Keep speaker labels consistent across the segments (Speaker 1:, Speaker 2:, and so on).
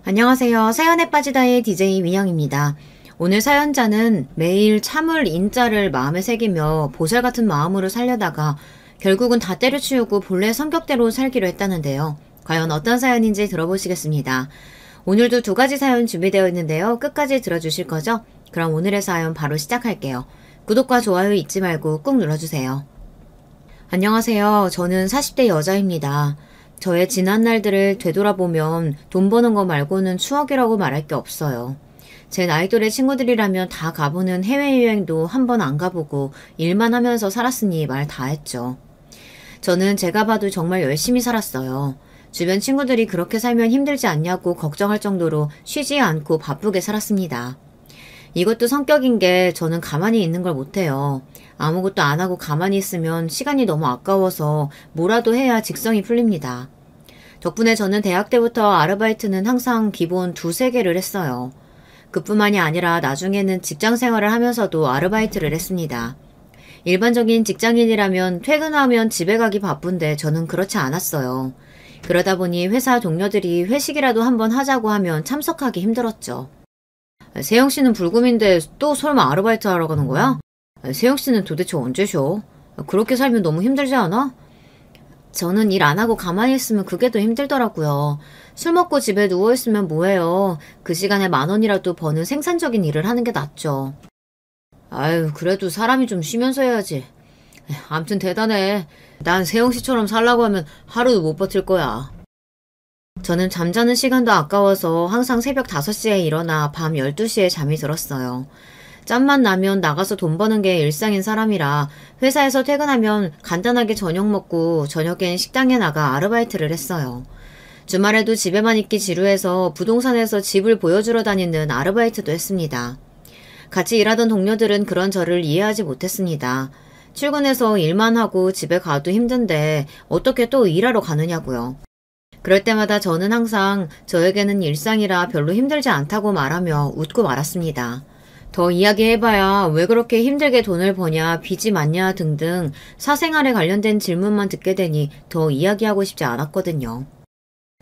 Speaker 1: 안녕하세요. 사연에 빠지다의 DJ 민영입니다. 오늘 사연자는 매일 참을 인자를 마음에 새기며 보살 같은 마음으로 살려다가 결국은 다 때려치우고 본래 성격대로 살기로 했다는데요. 과연 어떤 사연인지 들어보시겠습니다. 오늘도 두 가지 사연 준비되어 있는데요. 끝까지 들어주실 거죠? 그럼 오늘의 사연 바로 시작할게요. 구독과 좋아요 잊지 말고 꾹 눌러주세요. 안녕하세요. 저는 40대 여자입니다. 저의 지난 날들을 되돌아보면 돈 버는 거 말고는 추억이라고 말할 게 없어요. 제 나이 또래 친구들이라면 다 가보는 해외여행도 한 번 안 가보고 일만 하면서 살았으니 말 다 했죠. 저는 제가 봐도 정말 열심히 살았어요. 주변 친구들이 그렇게 살면 힘들지 않냐고 걱정할 정도로 쉬지 않고 바쁘게 살았습니다. 이것도 성격인 게 저는 가만히 있는 걸 못해요. 아무것도 안 하고 가만히 있으면 시간이 너무 아까워서 뭐라도 해야 직성이 풀립니다. 덕분에 저는 대학 때부터 아르바이트는 항상 기본 2-3개를 했어요. 그뿐만이 아니라 나중에는 직장 생활을 하면서도 아르바이트를 했습니다. 일반적인 직장인이라면 퇴근하면 집에 가기 바쁜데 저는 그렇지 않았어요. 그러다 보니 회사 동료들이 회식이라도 한번 하자고 하면 참석하기 힘들었죠. 세영씨는 불금인데 또 설마 아르바이트 하러 가는 거야? 세영씨는 도대체 언제 쉬어? 그렇게 살면 너무 힘들지 않아? 저는 일 안 하고 가만히 있으면 그게 더 힘들더라고요. 술 먹고 집에 누워있으면 뭐해요. 그 시간에 10,000원이라도 버는 생산적인 일을 하는 게 낫죠. 아유, 그래도 사람이 좀 쉬면서 해야지. 암튼 대단해. 난 세영씨처럼 살라고 하면 하루도 못 버틸 거야. 저는 잠자는 시간도 아까워서 항상 새벽 5시에 일어나 밤 12시에 잠이 들었어요. 짬만 나면 나가서 돈 버는 게 일상인 사람이라 회사에서 퇴근하면 간단하게 저녁 먹고 저녁엔 식당에 나가 아르바이트를 했어요. 주말에도 집에만 있기 지루해서 부동산에서 집을 보여주러 다니는 아르바이트도 했습니다. 같이 일하던 동료들은 그런 저를 이해하지 못했습니다. 출근해서 일만 하고 집에 가도 힘든데 어떻게 또 일하러 가느냐고요. 그럴 때마다 저는 항상 저에게는 일상이라 별로 힘들지 않다고 말하며 웃고 말았습니다. 더 이야기해봐야 왜 그렇게 힘들게 돈을 버냐, 빚이 많냐 등등 사생활에 관련된 질문만 듣게 되니 더 이야기하고 싶지 않았거든요.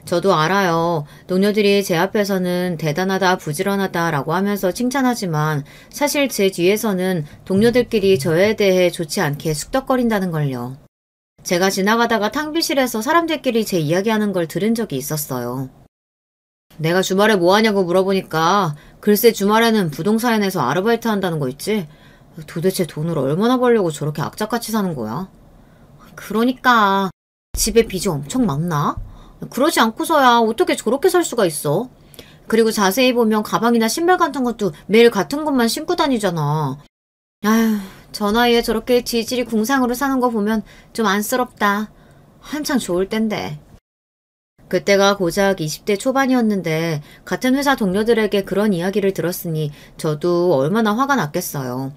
Speaker 1: 저도 알아요. 동료들이 제 앞에서는 대단하다, 부지런하다 라고 하면서 칭찬하지만 사실 제 뒤에서는 동료들끼리 저에 대해 좋지 않게 쑥덕거린다는 걸요. 제가 지나가다가 탕비실에서 사람들끼리 제 이야기하는 걸 들은 적이 있었어요. 내가 주말에 뭐 하냐고 물어보니까 글쎄 주말에는 부동산에서 아르바이트 한다는 거 있지? 도대체 돈을 얼마나 벌려고 저렇게 악착같이 사는 거야? 그러니까 집에 빚이 엄청 많나? 그러지 않고서야 어떻게 저렇게 살 수가 있어? 그리고 자세히 보면 가방이나 신발 같은 것도 매일 같은 것만 신고 다니잖아. 아휴, 저 나이에 저렇게 지질이 궁상으로 사는 거 보면 좀 안쓰럽다. 한창 좋을 땐데. 그때가 고작 20대 초반이었는데 같은 회사 동료들에게 그런 이야기를 들었으니 저도 얼마나 화가 났겠어요.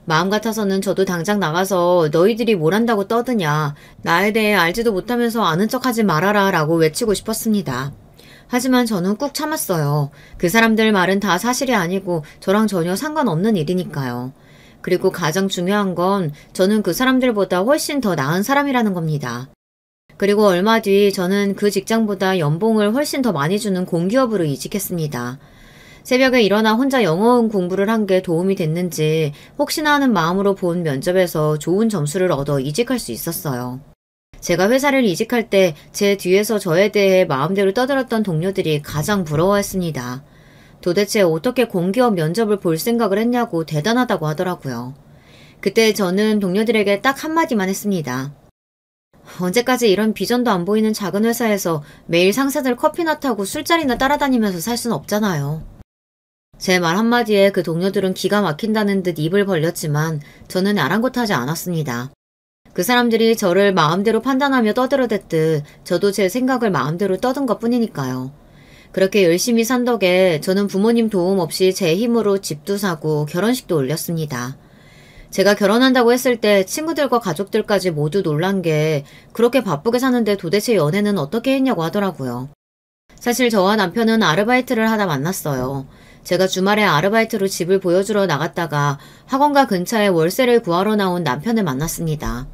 Speaker 1: 마음 같아서는 저도 당장 나가서 너희들이 뭘 한다고 떠드냐, 나에 대해 알지도 못하면서 아는 척하지 말아라 라고 외치고 싶었습니다. 하지만 저는 꾹 참았어요. 그 사람들 말은 다 사실이 아니고 저랑 전혀 상관없는 일이니까요. 그리고 가장 중요한 건 저는 그 사람들보다 훨씬 더 나은 사람이라는 겁니다. 그리고 얼마 뒤 저는 그 직장보다 연봉을 훨씬 더 많이 주는 공기업으로 이직했습니다. 새벽에 일어나 혼자 영어음 공부를 한 게 도움이 됐는지 혹시나 하는 마음으로 본 면접에서 좋은 점수를 얻어 이직할 수 있었어요. 제가 회사를 이직할 때 제 뒤에서 저에 대해 마음대로 떠들었던 동료들이 가장 부러워했습니다. 도대체 어떻게 공기업 면접을 볼 생각을 했냐고 대단하다고 하더라고요. 그때 저는 동료들에게 딱 한마디만 했습니다. 언제까지 이런 비전도 안 보이는 작은 회사에서 매일 상사들 커피나 타고 술자리나 따라다니면서 살 순 없잖아요. 제 말 한마디에 그 동료들은 기가 막힌다는 듯 입을 벌렸지만 저는 아랑곳하지 않았습니다. 그 사람들이 저를 마음대로 판단하며 떠들어댔듯 저도 제 생각을 마음대로 떠든 것뿐이니까요. 그렇게 열심히 산 덕에 저는 부모님 도움 없이 제 힘으로 집도 사고 결혼식도 올렸습니다. 제가 결혼한다고 했을 때 친구들과 가족들까지 모두 놀란 게 그렇게 바쁘게 사는데 도대체 연애는 어떻게 했냐고 하더라고요. 사실 저와 남편은 아르바이트를 하다 만났어요. 제가 주말에 아르바이트로 집을 보여주러 나갔다가 학원가 근처에 월세를 구하러 나온 남편을 만났습니다.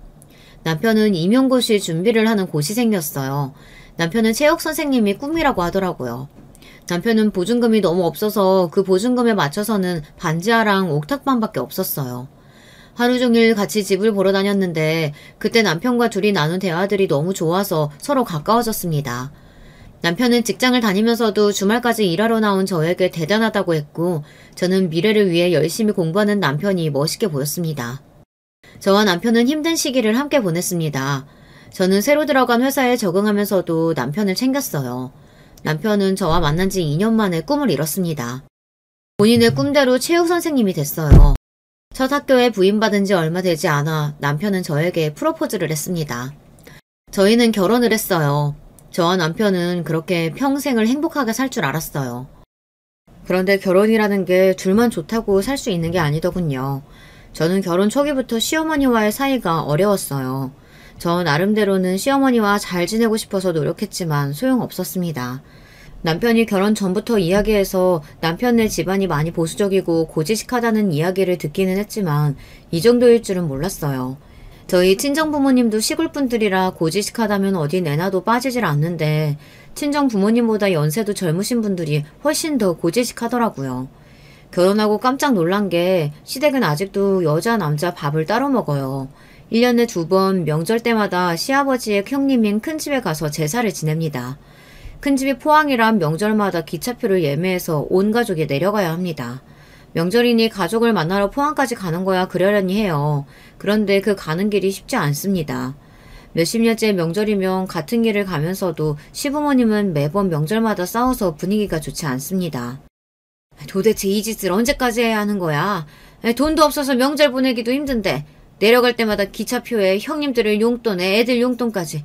Speaker 1: 남편은 임용고시 준비를 하는 고시생이었어요. 남편은 체육 선생님이 꿈이라고 하더라고요. 남편은 보증금이 너무 없어서 그 보증금에 맞춰서는 반지하랑 옥탑방밖에 없었어요. 하루 종일 같이 집을 보러 다녔는데 그때 남편과 둘이 나눈 대화들이 너무 좋아서 서로 가까워졌습니다. 남편은 직장을 다니면서도 주말까지 일하러 나온 저에게 대단하다고 했고 저는 미래를 위해 열심히 공부하는 남편이 멋있게 보였습니다. 저와 남편은 힘든 시기를 함께 보냈습니다. 저는 새로 들어간 회사에 적응하면서도 남편을 챙겼어요. 남편은 저와 만난 지 2년 만에 꿈을 이뤘습니다. 본인의 꿈대로 체육 선생님이 됐어요. 첫 학교에 부임받은 지 얼마 되지 않아 남편은 저에게 프로포즈를 했습니다. 저희는 결혼을 했어요. 저와 남편은 그렇게 평생을 행복하게 살 줄 알았어요. 그런데 결혼이라는 게 둘만 좋다고 살 수 있는 게 아니더군요. 저는 결혼 초기부터 시어머니와의 사이가 어려웠어요. 저 나름대로는 시어머니와 잘 지내고 싶어서 노력했지만 소용없었습니다. 남편이 결혼 전부터 이야기해서 남편네 집안이 많이 보수적이고 고지식하다는 이야기를 듣기는 했지만 이 정도일 줄은 몰랐어요. 저희 친정부모님도 시골분들이라 고지식하다면 어디 내놔도 빠지질 않는데 친정부모님보다 연세도 젊으신 분들이 훨씬 더 고지식하더라고요. 결혼하고 깜짝 놀란 게 시댁은 아직도 여자 남자 밥을 따로 먹어요. 1년에 2번 명절 때마다 시아버지의 형님인 큰집에 가서 제사를 지냅니다. 큰집이 포항이란 명절마다 기차표를 예매해서 온 가족이 내려가야 합니다. 명절이니 가족을 만나러 포항까지 가는 거야 그러려니 해요. 그런데 그 가는 길이 쉽지 않습니다. 몇십 년째 명절이면 같은 길을 가면서도 시부모님은 매번 명절마다 싸워서 분위기가 좋지 않습니다. 도대체 이 짓을 언제까지 해야 하는 거야? 돈도 없어서 명절 보내기도 힘든데 내려갈 때마다 기차표에 형님들의 용돈에 애들 용돈까지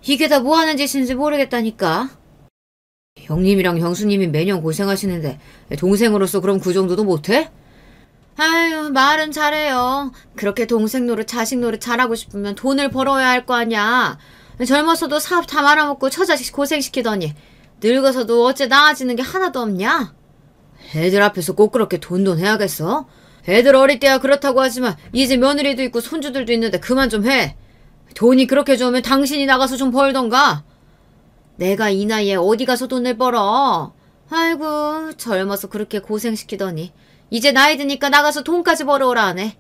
Speaker 1: 이게 다 뭐 하는 짓인지 모르겠다니까. 형님이랑 형수님이 매년 고생하시는데 동생으로서 그럼 그 정도도 못해? 아유, 말은 잘해요. 그렇게 동생 노릇 자식 노릇 잘하고 싶으면 돈을 벌어야 할 거 아니야. 젊어서도 사업 다 말아먹고 처자식 고생시키더니 늙어서도 어째 나아지는 게 하나도 없냐? 애들 앞에서 꼭 그렇게 돈돈 해야겠어? 애들 어릴 때야 그렇다고 하지만 이제 며느리도 있고 손주들도 있는데 그만 좀 해. 돈이 그렇게 좋으면 당신이 나가서 좀 벌던가. 내가 이 나이에 어디 가서 돈을 벌어. 아이고 젊어서 그렇게 고생시키더니 이제 나이 드니까 나가서 돈까지 벌어오라 하네.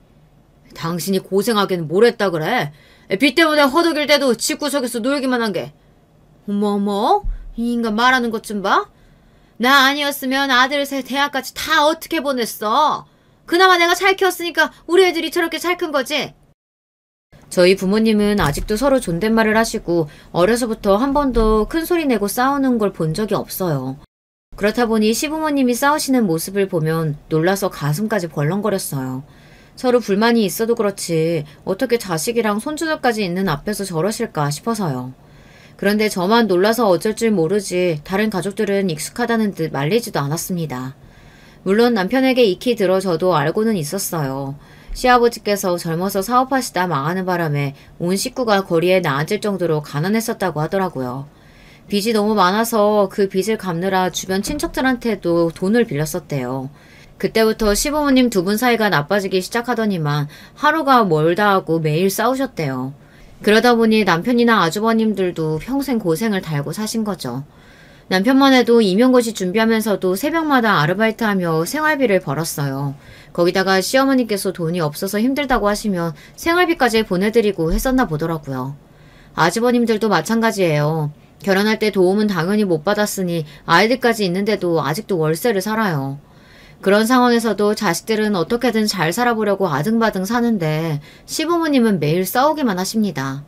Speaker 1: 당신이 고생하기는 뭘 했다 그래. 빚 때문에 허덕일 때도 집구석에서 놀기만 한 게. 어머 이 인간 말하는 것 좀 봐. 나 아니었으면 아들 셋 대학까지 다 어떻게 보냈어. 그나마 내가 잘 키웠으니까 우리 애들이 저렇게 잘 큰 거지. 저희 부모님은 아직도 서로 존댓말을 하시고 어려서부터 한 번도 큰 소리 내고 싸우는 걸 본 적이 없어요. 그렇다 보니 시부모님이 싸우시는 모습을 보면 놀라서 가슴까지 벌렁거렸어요. 서로 불만이 있어도 그렇지 어떻게 자식이랑 손주들까지 있는 앞에서 저러실까 싶어서요. 그런데 저만 놀라서 어쩔 줄 모르지 다른 가족들은 익숙하다는 듯 말리지도 않았습니다. 물론 남편에게 익히 들어 저도 알고는 있었어요. 시아버지께서 젊어서 사업하시다 망하는 바람에 온 식구가 거리에 나앉을 정도로 가난했었다고 하더라고요. 빚이 너무 많아서 그 빚을 갚느라 주변 친척들한테도 돈을 빌렸었대요. 그때부터 시부모님 두 분 사이가 나빠지기 시작하더니만 하루가 멀다 하고 매일 싸우셨대요. 그러다 보니 남편이나 아주버님들도 평생 고생을 달고 사신 거죠. 남편만 해도 임용고시 준비하면서도 새벽마다 아르바이트하며 생활비를 벌었어요. 거기다가 시어머니께서 돈이 없어서 힘들다고 하시면 생활비까지 보내드리고 했었나 보더라고요. 아주버님들도 마찬가지예요. 결혼할 때 도움은 당연히 못 받았으니 아이들까지 있는데도 아직도 월세를 살아요. 그런 상황에서도 자식들은 어떻게든 잘 살아보려고 아등바등 사는데 시부모님은 매일 싸우기만 하십니다.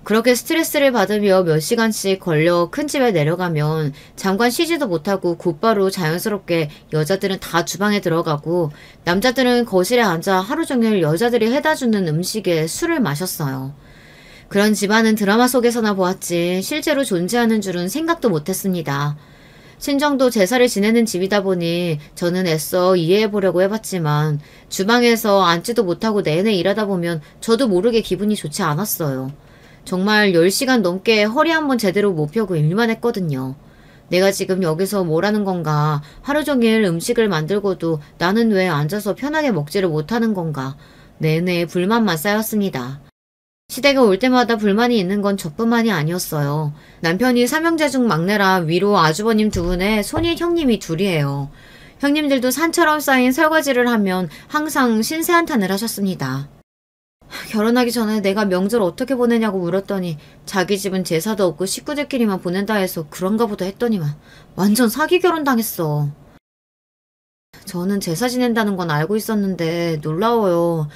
Speaker 1: 그렇게 스트레스를 받으며 몇 시간씩 걸려 큰 집에 내려가면 잠깐 쉬지도 못하고 곧바로 자연스럽게 여자들은 다 주방에 들어가고 남자들은 거실에 앉아 하루 종일 여자들이 해다주는 음식에 술을 마셨어요. 그런 집안은 드라마 속에서나 보았지 실제로 존재하는 줄은 생각도 못했습니다. 친정도 제사를 지내는 집이다 보니 저는 애써 이해해보려고 해봤지만 주방에서 앉지도 못하고 내내 일하다 보면 저도 모르게 기분이 좋지 않았어요. 정말 10시간 넘게 허리 한번 제대로 못 펴고 일만 했거든요. 내가 지금 여기서 뭘 하는 건가? 하루 종일 음식을 만들고도 나는 왜 앉아서 편하게 먹지를 못하는 건가? 내내 불만만 쌓였습니다. 시댁에 올 때마다 불만이 있는 건 저뿐만이 아니었어요. 남편이 삼형제 중 막내라 위로 아주버님 두 분에 손이 형님이 둘이에요. 형님들도 산처럼 쌓인 설거지를 하면 항상 신세한탄을 하셨습니다. 결혼하기 전에 내가 명절 어떻게 보내냐고 물었더니 자기 집은 제사도 없고 식구들끼리만 보낸다 해서 그런가 보다 했더니만 완전 사기 결혼 당했어. 저는 제사 지낸다는 건 알고 있었는데 놀라워요.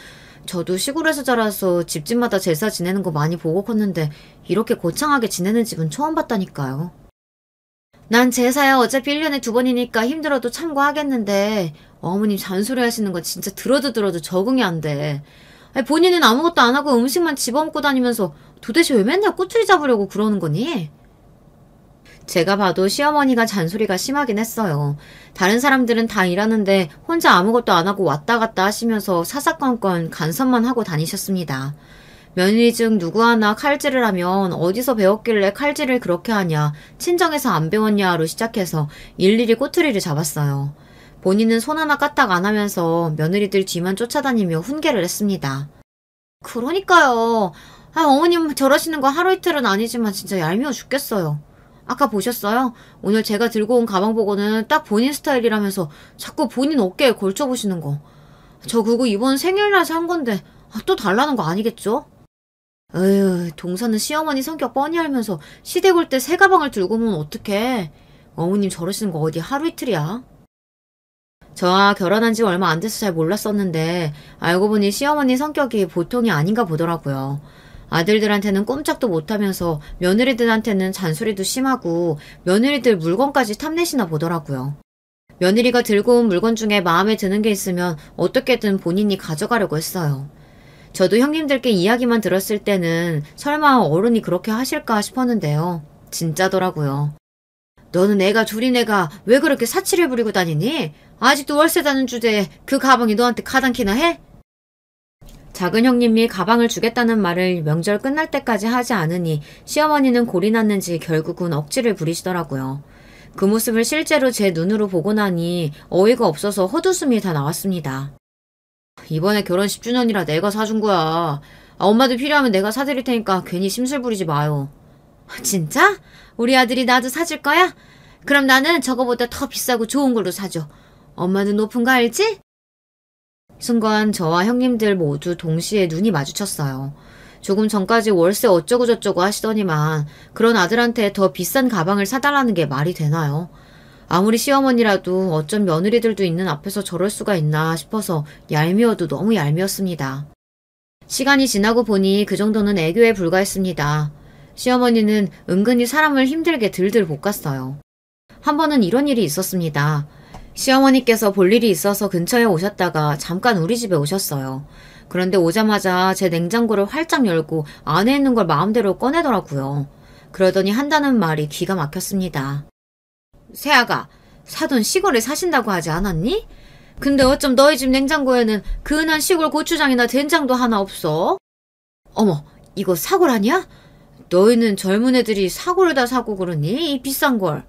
Speaker 1: 저도 시골에서 자라서 집집마다 제사 지내는 거 많이 보고 컸는데 이렇게 거창하게 지내는 집은 처음 봤다니까요. 난 제사야 어차피 1년에 2번이니까 힘들어도 참고하겠는데 어머님 잔소리 하시는 거 진짜 들어도 적응이 안 돼. 아니, 본인은 아무것도 안 하고 음식만 집어먹고 다니면서 도대체 왜 맨날 꼬투리 잡으려고 그러는 거니? 제가 봐도 시어머니가 잔소리가 심하긴 했어요. 다른 사람들은 다 일하는데 혼자 아무것도 안 하고 왔다 갔다 하시면서 사사건건 간섭만 하고 다니셨습니다. 며느리 중 누구 하나 칼질을 하면 어디서 배웠길래 칼질을 그렇게 하냐, 친정에서 안 배웠냐로 시작해서 일일이 꼬투리를 잡았어요. 본인은 손 하나 까딱 안 하면서 며느리들 뒤만 쫓아다니며 훈계를 했습니다. 그러니까요. 어머님 저러시는 거 하루 이틀은 아니지만 진짜 얄미워 죽겠어요. 아까 보셨어요? 오늘 제가 들고 온 가방 보고는 딱 본인 스타일이라면서 자꾸 본인 어깨에 걸쳐보시는 거. 저 그거 이번 생일날 산 건데 또 달라는 거 아니겠죠? 에휴, 동서는 시어머니 성격 뻔히 알면서 시댁 올 때 새 가방을 들고 오면 어떡해. 어머님 저러시는 거 어디 하루 이틀이야? 저와 결혼한 지 얼마 안 돼서 잘 몰랐었는데 알고 보니 시어머니 성격이 보통이 아닌가 보더라고요. 아들들한테는 꼼짝도 못하면서 며느리들한테는 잔소리도 심하고 며느리들 물건까지 탐내시나 보더라고요. 며느리가 들고 온 물건 중에 마음에 드는 게 있으면 어떻게든 본인이 가져가려고 했어요. 저도 형님들께 이야기만 들었을 때는 설마 어른이 그렇게 하실까 싶었는데요. 진짜더라고요. 너는 애가 둘인 애가 왜 그렇게 사치를 부리고 다니니? 아직도 월세다는 주제에 그 가방이 너한테 가당키나 해? 작은 형님이 가방을 주겠다는 말을 명절 끝날 때까지 하지 않으니 시어머니는 골이 났는지 결국은 억지를 부리시더라고요. 그 모습을 실제로 제 눈으로 보고 나니 어이가 없어서 헛웃음이 다 나왔습니다. 이번에 결혼 10주년이라 내가 사준 거야. 엄마도 필요하면 내가 사드릴 테니까 괜히 심술 부리지 마요. 진짜? 우리 아들이 나도 사줄 거야? 그럼 나는 저거보다 더 비싸고 좋은 걸로 사줘. 엄마는 높은 거 알지? 순간 저와 형님들 모두 동시에 눈이 마주쳤어요. 조금 전까지 월세 어쩌고 저쩌고 하시더니만 그런 아들한테 더 비싼 가방을 사달라는 게 말이 되나요? 아무리 시어머니라도 어쩜 며느리들도 있는 앞에서 저럴 수가 있나 싶어서 얄미워도 너무 얄미웠습니다. 시간이 지나고 보니 그 정도는 애교에 불과했습니다. 시어머니는 은근히 사람을 힘들게 들들 볶았어요. 한 번은 이런 일이 있었습니다. 시어머니께서 볼 일이 있어서 근처에 오셨다가 잠깐 우리 집에 오셨어요. 그런데 오자마자 제 냉장고를 활짝 열고 안에 있는 걸 마음대로 꺼내더라고요. 그러더니 한다는 말이 기가 막혔습니다. 새아가, 사돈 시골에 사신다고 하지 않았니? 근데 어쩜 너희 집 냉장고에는 근한 시골 고추장이나 된장도 하나 없어? 어머, 이거 사골 아니야? 너희는 젊은 애들이 사골을 다 사고 그러니? 이 비싼 걸.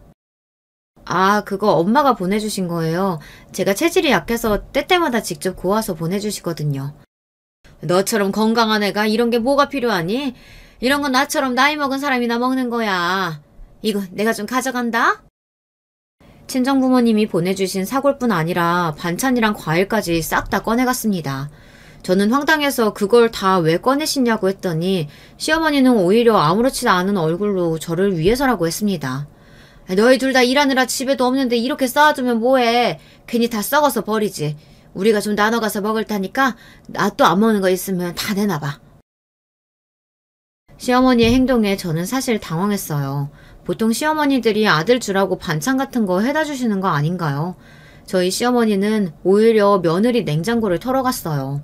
Speaker 1: 아, 그거 엄마가 보내주신 거예요. 제가 체질이 약해서 때때마다 직접 고아서 보내주시거든요. 너처럼 건강한 애가 이런 게 뭐가 필요하니? 이런 건 나처럼 나이 먹은 사람이나 먹는 거야. 이거 내가 좀 가져간다? 친정부모님이 보내주신 사골뿐 아니라 반찬이랑 과일까지 싹 다 꺼내갔습니다. 저는 황당해서 그걸 다 왜 꺼내시냐고 했더니 시어머니는 오히려 아무렇지도 않은 얼굴로 저를 위해서라고 했습니다. 너희 둘 다 일하느라 집에도 없는데 이렇게 쌓아두면 뭐해. 괜히 다 썩어서 버리지. 우리가 좀 나눠가서 먹을 테니까 나 또 안 먹는 거 있으면 다 내놔봐. 시어머니의 행동에 저는 사실 당황했어요. 보통 시어머니들이 아들 주라고 반찬 같은 거 해다 주시는 거 아닌가요? 저희 시어머니는 오히려 며느리 냉장고를 털어갔어요.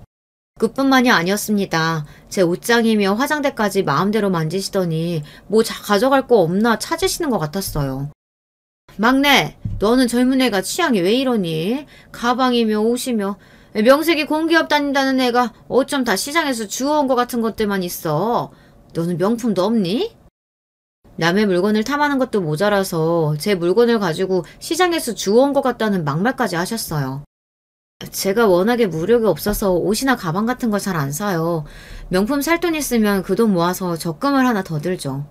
Speaker 1: 그뿐만이 아니었습니다. 제 옷장이며 화장대까지 마음대로 만지시더니 뭐 가져갈 거 없나 찾으시는 것 같았어요. 막내, 너는 젊은 애가 취향이 왜 이러니? 가방이며 옷이며 명색이 공기업 다닌다는 애가 어쩜 다 시장에서 주워온 것 같은 것들만 있어. 너는 명품도 없니? 남의 물건을 탐하는 것도 모자라서 제 물건을 가지고 시장에서 주워온 것 같다는 막말까지 하셨어요. 제가 워낙에 무력이 없어서 옷이나 가방 같은 걸 잘 안 사요. 명품 살 돈 있으면 그 돈 모아서 적금을 하나 더 들죠.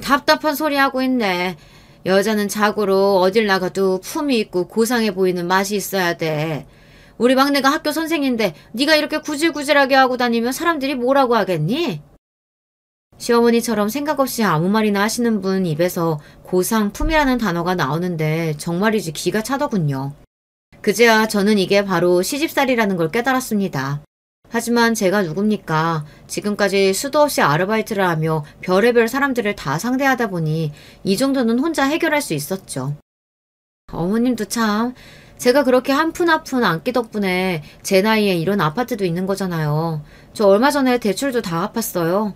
Speaker 1: 답답한 소리 하고 있네. 여자는 자고로 어딜 나가도 품이 있고 고상해 보이는 맛이 있어야 돼. 우리 막내가 학교 선생인데 네가 이렇게 구질구질하게 하고 다니면 사람들이 뭐라고 하겠니? 시어머니처럼 생각 없이 아무 말이나 하시는 분 입에서 고상, 품이라는 단어가 나오는데 정말이지 기가 차더군요. 그제야 저는 이게 바로 시집살이라는 걸 깨달았습니다. 하지만 제가 누굽니까? 지금까지 수도 없이 아르바이트를 하며 별의별 사람들을 다 상대하다 보니 이 정도는 혼자 해결할 수 있었죠. 어머님도 참, 제가 그렇게 한 푼 한 푼 안기 덕분에 제 나이에 이런 아파트도 있는 거잖아요. 저 얼마 전에 대출도 다 갚았어요.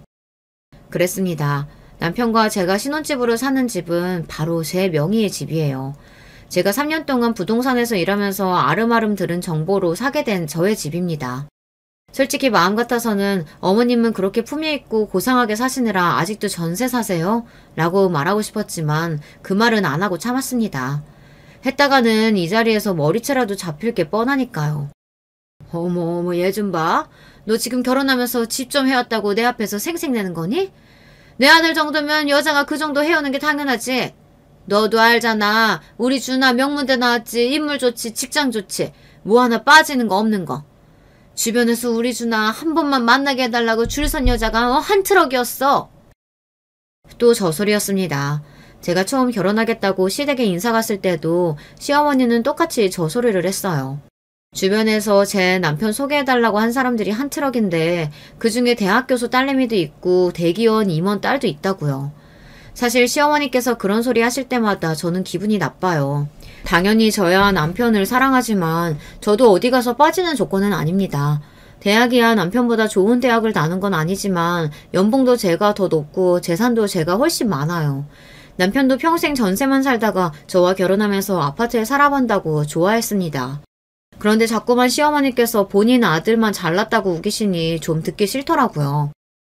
Speaker 1: 그랬습니다. 남편과 제가 신혼집으로 사는 집은 바로 제 명의의 집이에요. 제가 3년 동안 부동산에서 일하면서 아름아름 들은 정보로 사게 된 저의 집입니다. 솔직히 마음 같아서는 어머님은 그렇게 품위 있고 고상하게 사시느라 아직도 전세 사세요? 라고 말하고 싶었지만 그 말은 안 하고 참았습니다. 했다가는 이 자리에서 머리채라도 잡힐 게 뻔하니까요. 어머 얘 좀 봐. 너 지금 결혼하면서 집 좀 해왔다고 내 앞에서 생색내는 거니? 내 아들 정도면 여자가 그 정도 해오는 게 당연하지. 너도 알잖아. 우리 준아 명문대 나왔지. 인물 좋지. 직장 좋지. 뭐 하나 빠지는 거 없는 거. 주변에서 우리 준아 한 번만 만나게 해달라고 줄 선 여자가 한 트럭이었어. 또 저 소리였습니다. 제가 처음 결혼하겠다고 시댁에 인사 갔을 때도 시어머니는 똑같이 저 소리를 했어요. 주변에서 제 남편 소개해달라고 한 사람들이 한 트럭인데 그중에 대학 교수 딸내미도 있고 대기원 임원 딸도 있다고요. 사실 시어머니께서 그런 소리 하실 때마다 저는 기분이 나빠요. 당연히 저야 남편을 사랑하지만 저도 어디 가서 빠지는 조건은 아닙니다. 대학이야 남편보다 좋은 대학을 나눈 건 아니지만 연봉도 제가 더 높고 재산도 제가 훨씬 많아요. 남편도 평생 전세만 살다가 저와 결혼하면서 아파트에 살아본다고 좋아했습니다. 그런데 자꾸만 시어머니께서 본인 아들만 잘났다고 우기시니 좀 듣기 싫더라고요.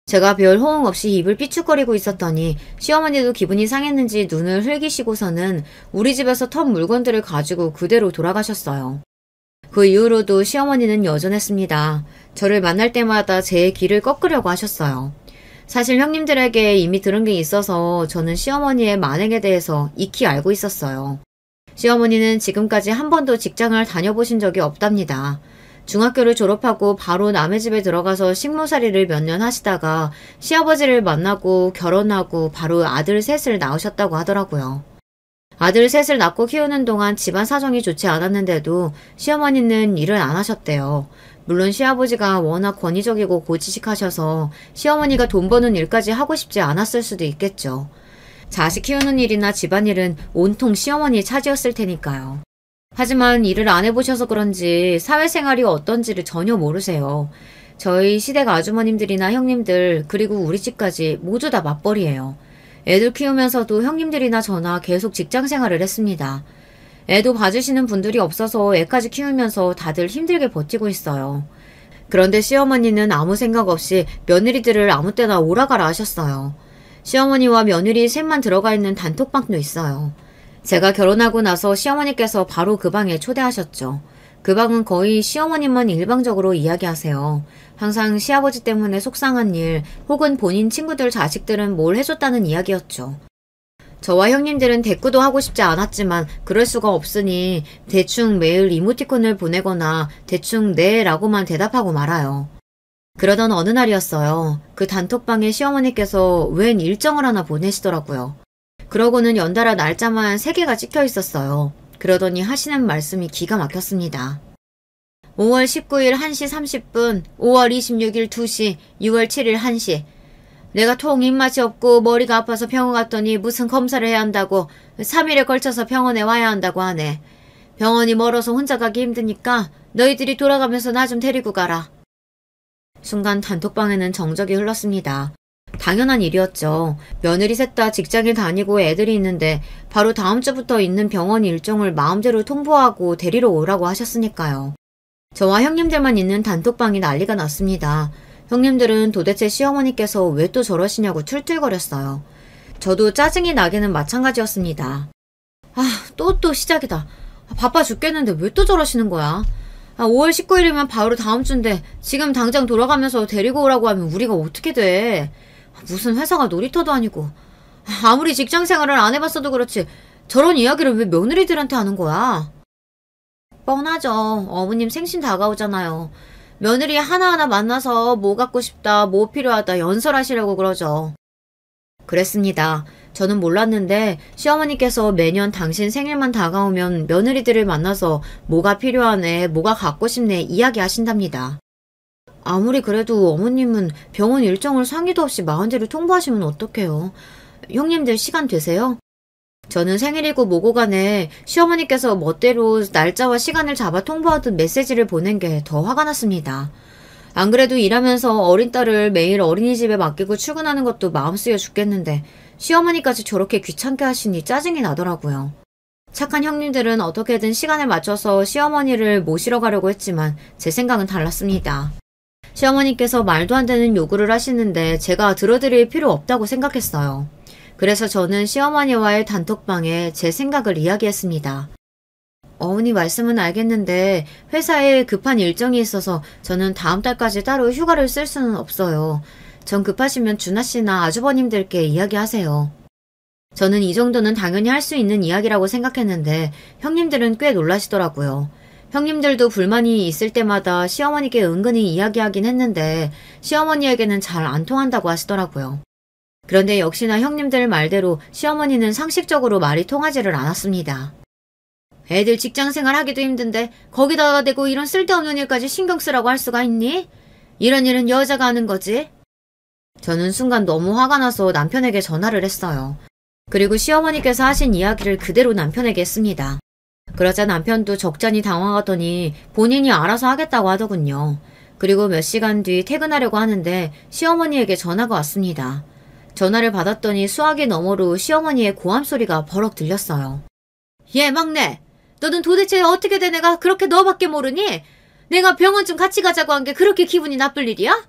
Speaker 1: 제가 별 호응 없이 입을 삐죽거리고 있었더니 시어머니도 기분이 상했는지 눈을 흘기시고서는 우리 집에서 턴 물건들을 가지고 그대로 돌아가셨어요. 그 이후로도 시어머니는 여전했습니다. 저를 만날 때마다 제 길을 꺾으려고 하셨어요. 사실 형님들에게 이미 들은 게 있어서 저는 시어머니의 만행에 대해서 익히 알고 있었어요. 시어머니는 지금까지 한 번도 직장을 다녀보신 적이 없답니다. 중학교를 졸업하고 바로 남의 집에 들어가서 식모살이를 몇 년 하시다가 시아버지를 만나고 결혼하고 바로 아들 셋을 낳으셨다고 하더라고요. 아들 셋을 낳고 키우는 동안 집안 사정이 좋지 않았는데도 시어머니는 일을 안 하셨대요. 물론 시아버지가 워낙 권위적이고 고지식하셔서 시어머니가 돈 버는 일까지 하고 싶지 않았을 수도 있겠죠. 자식 키우는 일이나 집안일은 온통 시어머니의 차지였을 테니까요. 하지만 일을 안 해보셔서 그런지 사회생활이 어떤지를 전혀 모르세요. 저희 시댁 아주머님들이나 형님들 그리고 우리 집까지 모두 다 맞벌이에요. 애들 키우면서도 형님들이나 저나 계속 직장생활을 했습니다. 애도 봐주시는 분들이 없어서 애까지 키우면서 다들 힘들게 버티고 있어요. 그런데 시어머니는 아무 생각 없이 며느리들을 아무 때나 오라가라 하셨어요. 시어머니와 며느리 셋만 들어가 있는 단톡방도 있어요. 제가 결혼하고 나서 시어머니께서 바로 그 방에 초대하셨죠. 그 방은 거의 시어머니만 일방적으로 이야기하세요. 항상 시아버지 때문에 속상한 일 혹은 본인 친구들 자식들은 뭘 해줬다는 이야기였죠. 저와 형님들은 대꾸도 하고 싶지 않았지만 그럴 수가 없으니 대충 매일 이모티콘을 보내거나 대충 네 라고만 대답하고 말아요. 그러던 어느 날이었어요. 그 단톡방에 시어머니께서 웬 일정을 하나 보내시더라고요. 그러고는 연달아 날짜만 3개가 찍혀 있었어요. 그러더니 하시는 말씀이 기가 막혔습니다. 5월 19일 1시 30분, 5월 26일 2시, 6월 7일 1시. 내가 통 입맛이 없고 머리가 아파서 병원 갔더니 무슨 검사를 해야 한다고 3일에 걸쳐서 병원에 와야 한다고 하네. 병원이 멀어서 혼자 가기 힘드니까 너희들이 돌아가면서 나 좀 데리고 가라. 순간 단톡방에는 정적이 흘렀습니다. 당연한 일이었죠. 며느리 셋 다 직장에 다니고 애들이 있는데 바로 다음 주부터 있는 병원 일정을 마음대로 통보하고 데리러 오라고 하셨으니까요. 저와 형님들만 있는 단톡방이 난리가 났습니다. 형님들은 도대체 시어머니께서 왜 또 저러시냐고 툴툴거렸어요. 저도 짜증이 나기는 마찬가지였습니다. 또 시작이다. 바빠 죽겠는데 왜 또 저러시는 거야? 5월 19일이면 바로 다음 주인데 지금 당장 돌아가면서 데리고 오라고 하면 우리가 어떻게 돼? 무슨 회사가 놀이터도 아니고. 아무리 직장 생활을 안 해봤어도 그렇지 저런 이야기를 왜 며느리들한테 하는 거야? 뻔하죠. 어머님 생신 다가오잖아요. 며느리 하나하나 만나서 뭐 갖고 싶다, 뭐 필요하다 연설하시려고 그러죠. 그랬습니다. 저는 몰랐는데 시어머니께서 매년 당신 생일만 다가오면 며느리들을 만나서 뭐가 필요하네, 뭐가 갖고 싶네 이야기하신답니다. 아무리 그래도 어머님은 병원 일정을 상의도 없이 마음대로 통보하시면 어떡해요. 형님들 시간 되세요? 저는 생일이고 뭐고 간에 시어머니께서 멋대로 날짜와 시간을 잡아 통보하듯 메시지를 보낸 게 더 화가 났습니다. 안 그래도 일하면서 어린 딸을 매일 어린이집에 맡기고 출근하는 것도 마음 쓰여 죽겠는데 시어머니까지 저렇게 귀찮게 하시니 짜증이 나더라고요. 착한 형님들은 어떻게든 시간을 맞춰서 시어머니를 모시러 가려고 했지만 제 생각은 달랐습니다. 시어머니께서 말도 안 되는 요구를 하시는데 제가 들어드릴 필요 없다고 생각했어요. 그래서 저는 시어머니와의 단톡방에 제 생각을 이야기했습니다. 어머니 말씀은 알겠는데 회사에 급한 일정이 있어서 저는 다음 달까지 따로 휴가를 쓸 수는 없어요. 전 급하시면 준하씨나 아주버님들께 이야기하세요. 저는 이 정도는 당연히 할 수 있는 이야기라고 생각했는데 형님들은 꽤 놀라시더라고요. 형님들도 불만이 있을 때마다 시어머니께 은근히 이야기하긴 했는데 시어머니에게는 잘 안 통한다고 하시더라고요. 그런데 역시나 형님들 말대로 시어머니는 상식적으로 말이 통하지를 않았습니다. 애들 직장생활 하기도 힘든데 거기다가 대고 이런 쓸데없는 일까지 신경 쓰라고 할 수가 있니? 이런 일은 여자가 하는 거지. 저는 순간 너무 화가 나서 남편에게 전화를 했어요. 그리고 시어머니께서 하신 이야기를 그대로 남편에게 했습니다. 그러자 남편도 적잖이 당황하더니 본인이 알아서 하겠다고 하더군요. 그리고 몇 시간 뒤 퇴근하려고 하는데 시어머니에게 전화가 왔습니다. 전화를 받았더니 수화기 너머로 시어머니의 고함 소리가 버럭 들렸어요. 얘 막내! 너는 도대체 어떻게 된 애가 그렇게 너밖에 모르니? 내가 병원 좀 같이 가자고 한 게 그렇게 기분이 나쁠 일이야?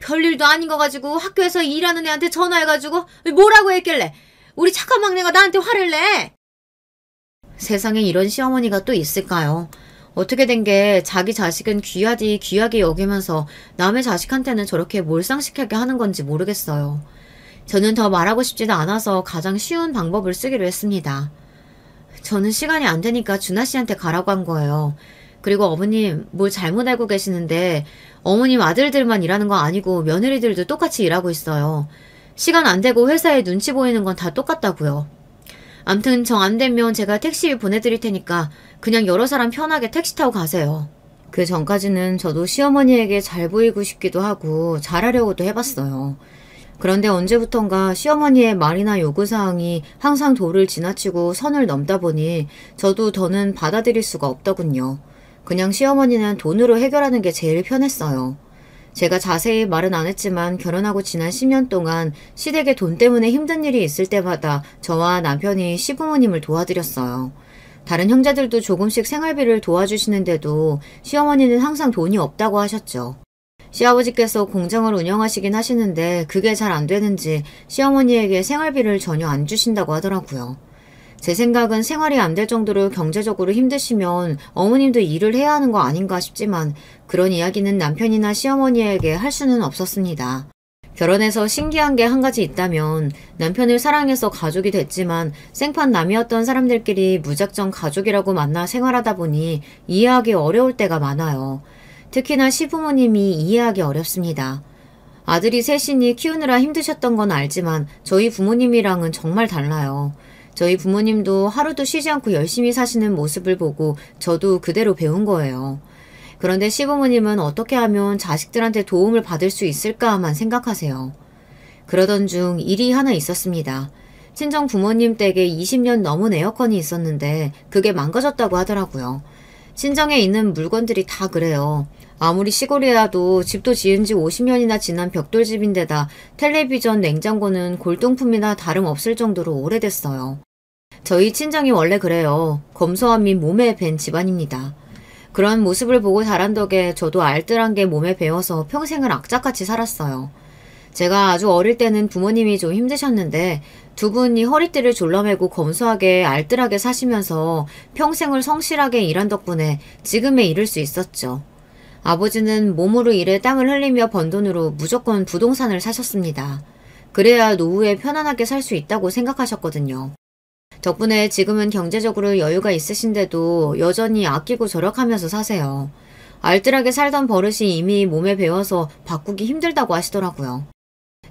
Speaker 1: 별일도 아닌 거 가지고 학교에서 일하는 애한테 전화해가지고 뭐라고 했길래 우리 착한 막내가 나한테 화를 내? 세상에 이런 시어머니가 또 있을까요? 어떻게 된 게 자기 자식은 귀하디 귀하게 여기면서 남의 자식한테는 저렇게 몰상식하게 하는 건지 모르겠어요. 저는 더 말하고 싶지도 않아서 가장 쉬운 방법을 쓰기로 했습니다. 저는 시간이 안 되니까 준하 씨한테 가라고 한 거예요. 그리고 어머님 뭘 잘못 알고 계시는데 어머님 아들들만 일하는 거 아니고 며느리들도 똑같이 일하고 있어요. 시간 안 되고 회사에 눈치 보이는 건 다 똑같다고요. 암튼 정 안 되면 제가 택시 보내드릴 테니까 그냥 여러 사람 편하게 택시 타고 가세요. 그 전까지는 저도 시어머니에게 잘 보이고 싶기도 하고 잘하려고도 해봤어요. 그런데 언제부턴가 시어머니의 말이나 요구사항이 항상 도를 지나치고 선을 넘다 보니 저도 더는 받아들일 수가 없더군요. 그냥 시어머니는 돈으로 해결하는 게 제일 편했어요. 제가 자세히 말은 안 했지만 결혼하고 지난 10년 동안 시댁에 돈 때문에 힘든 일이 있을 때마다 저와 남편이 시부모님을 도와드렸어요. 다른 형제들도 조금씩 생활비를 도와주시는데도 시어머니는 항상 돈이 없다고 하셨죠. 시아버지께서 공장을 운영하시긴 하시는데 그게 잘 안 되는지 시어머니에게 생활비를 전혀 안 주신다고 하더라고요. 제 생각은 생활이 안 될 정도로 경제적으로 힘드시면 어머님도 일을 해야 하는 거 아닌가 싶지만 그런 이야기는 남편이나 시어머니에게 할 수는 없었습니다. 결혼해서 신기한 게 한 가지 있다면 남편을 사랑해서 가족이 됐지만 생판 남이었던 사람들끼리 무작정 가족이라고 만나 생활하다 보니 이해하기 어려울 때가 많아요. 특히나 시부모님이 이해하기 어렵습니다. 아들이 셋이니 키우느라 힘드셨던 건 알지만 저희 부모님이랑은 정말 달라요. 저희 부모님도 하루도 쉬지 않고 열심히 사시는 모습을 보고 저도 그대로 배운 거예요. 그런데 시부모님은 어떻게 하면 자식들한테 도움을 받을 수 있을까만 생각하세요. 그러던 중 일이 하나 있었습니다. 친정 부모님 댁에 20년 넘은 에어컨이 있었는데 그게 망가졌다고 하더라고요. 친정에 있는 물건들이 다 그래요. 아무리 시골이라도 집도 지은 지 50년이나 지난 벽돌집인데다 텔레비전, 냉장고는 골동품이나 다름없을 정도로 오래됐어요. 저희 친정이 원래 그래요. 검소함이 몸에 밴 집안입니다. 그런 모습을 보고 자란 덕에 저도 알뜰한 게 몸에 배어서 평생을 악착같이 살았어요. 제가 아주 어릴 때는 부모님이 좀 힘드셨는데 두 분이 허리띠를 졸라매고 검소하게 알뜰하게 사시면서 평생을 성실하게 일한 덕분에 지금에 이를 수 있었죠. 아버지는 몸으로 일해 땀을 흘리며 번 돈으로 무조건 부동산을 사셨습니다. 그래야 노후에 편안하게 살 수 있다고 생각하셨거든요. 덕분에 지금은 경제적으로 여유가 있으신데도 여전히 아끼고 절약하면서 사세요. 알뜰하게 살던 버릇이 이미 몸에 배워서 바꾸기 힘들다고 하시더라고요.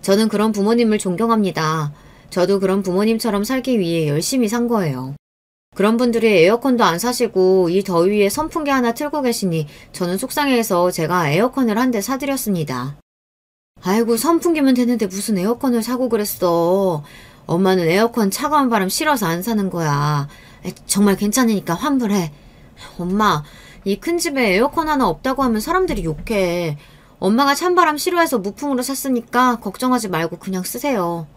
Speaker 1: 저는 그런 부모님을 존경합니다. 저도 그런 부모님처럼 살기 위해 열심히 산 거예요. 그런 분들이 에어컨도 안 사시고 이 더위에 선풍기 하나 틀고 계시니 저는 속상해서 제가 에어컨을 한 대 사드렸습니다. 아이고, 선풍기면 되는데 무슨 에어컨을 사고 그랬어. 엄마는 에어컨 차가운 바람 싫어서 안 사는 거야. 정말 괜찮으니까 환불해. 엄마, 이 큰 집에 에어컨 하나 없다고 하면 사람들이 욕해. 엄마가 찬바람 싫어해서 무풍으로 샀으니까 걱정하지 말고 그냥 쓰세요.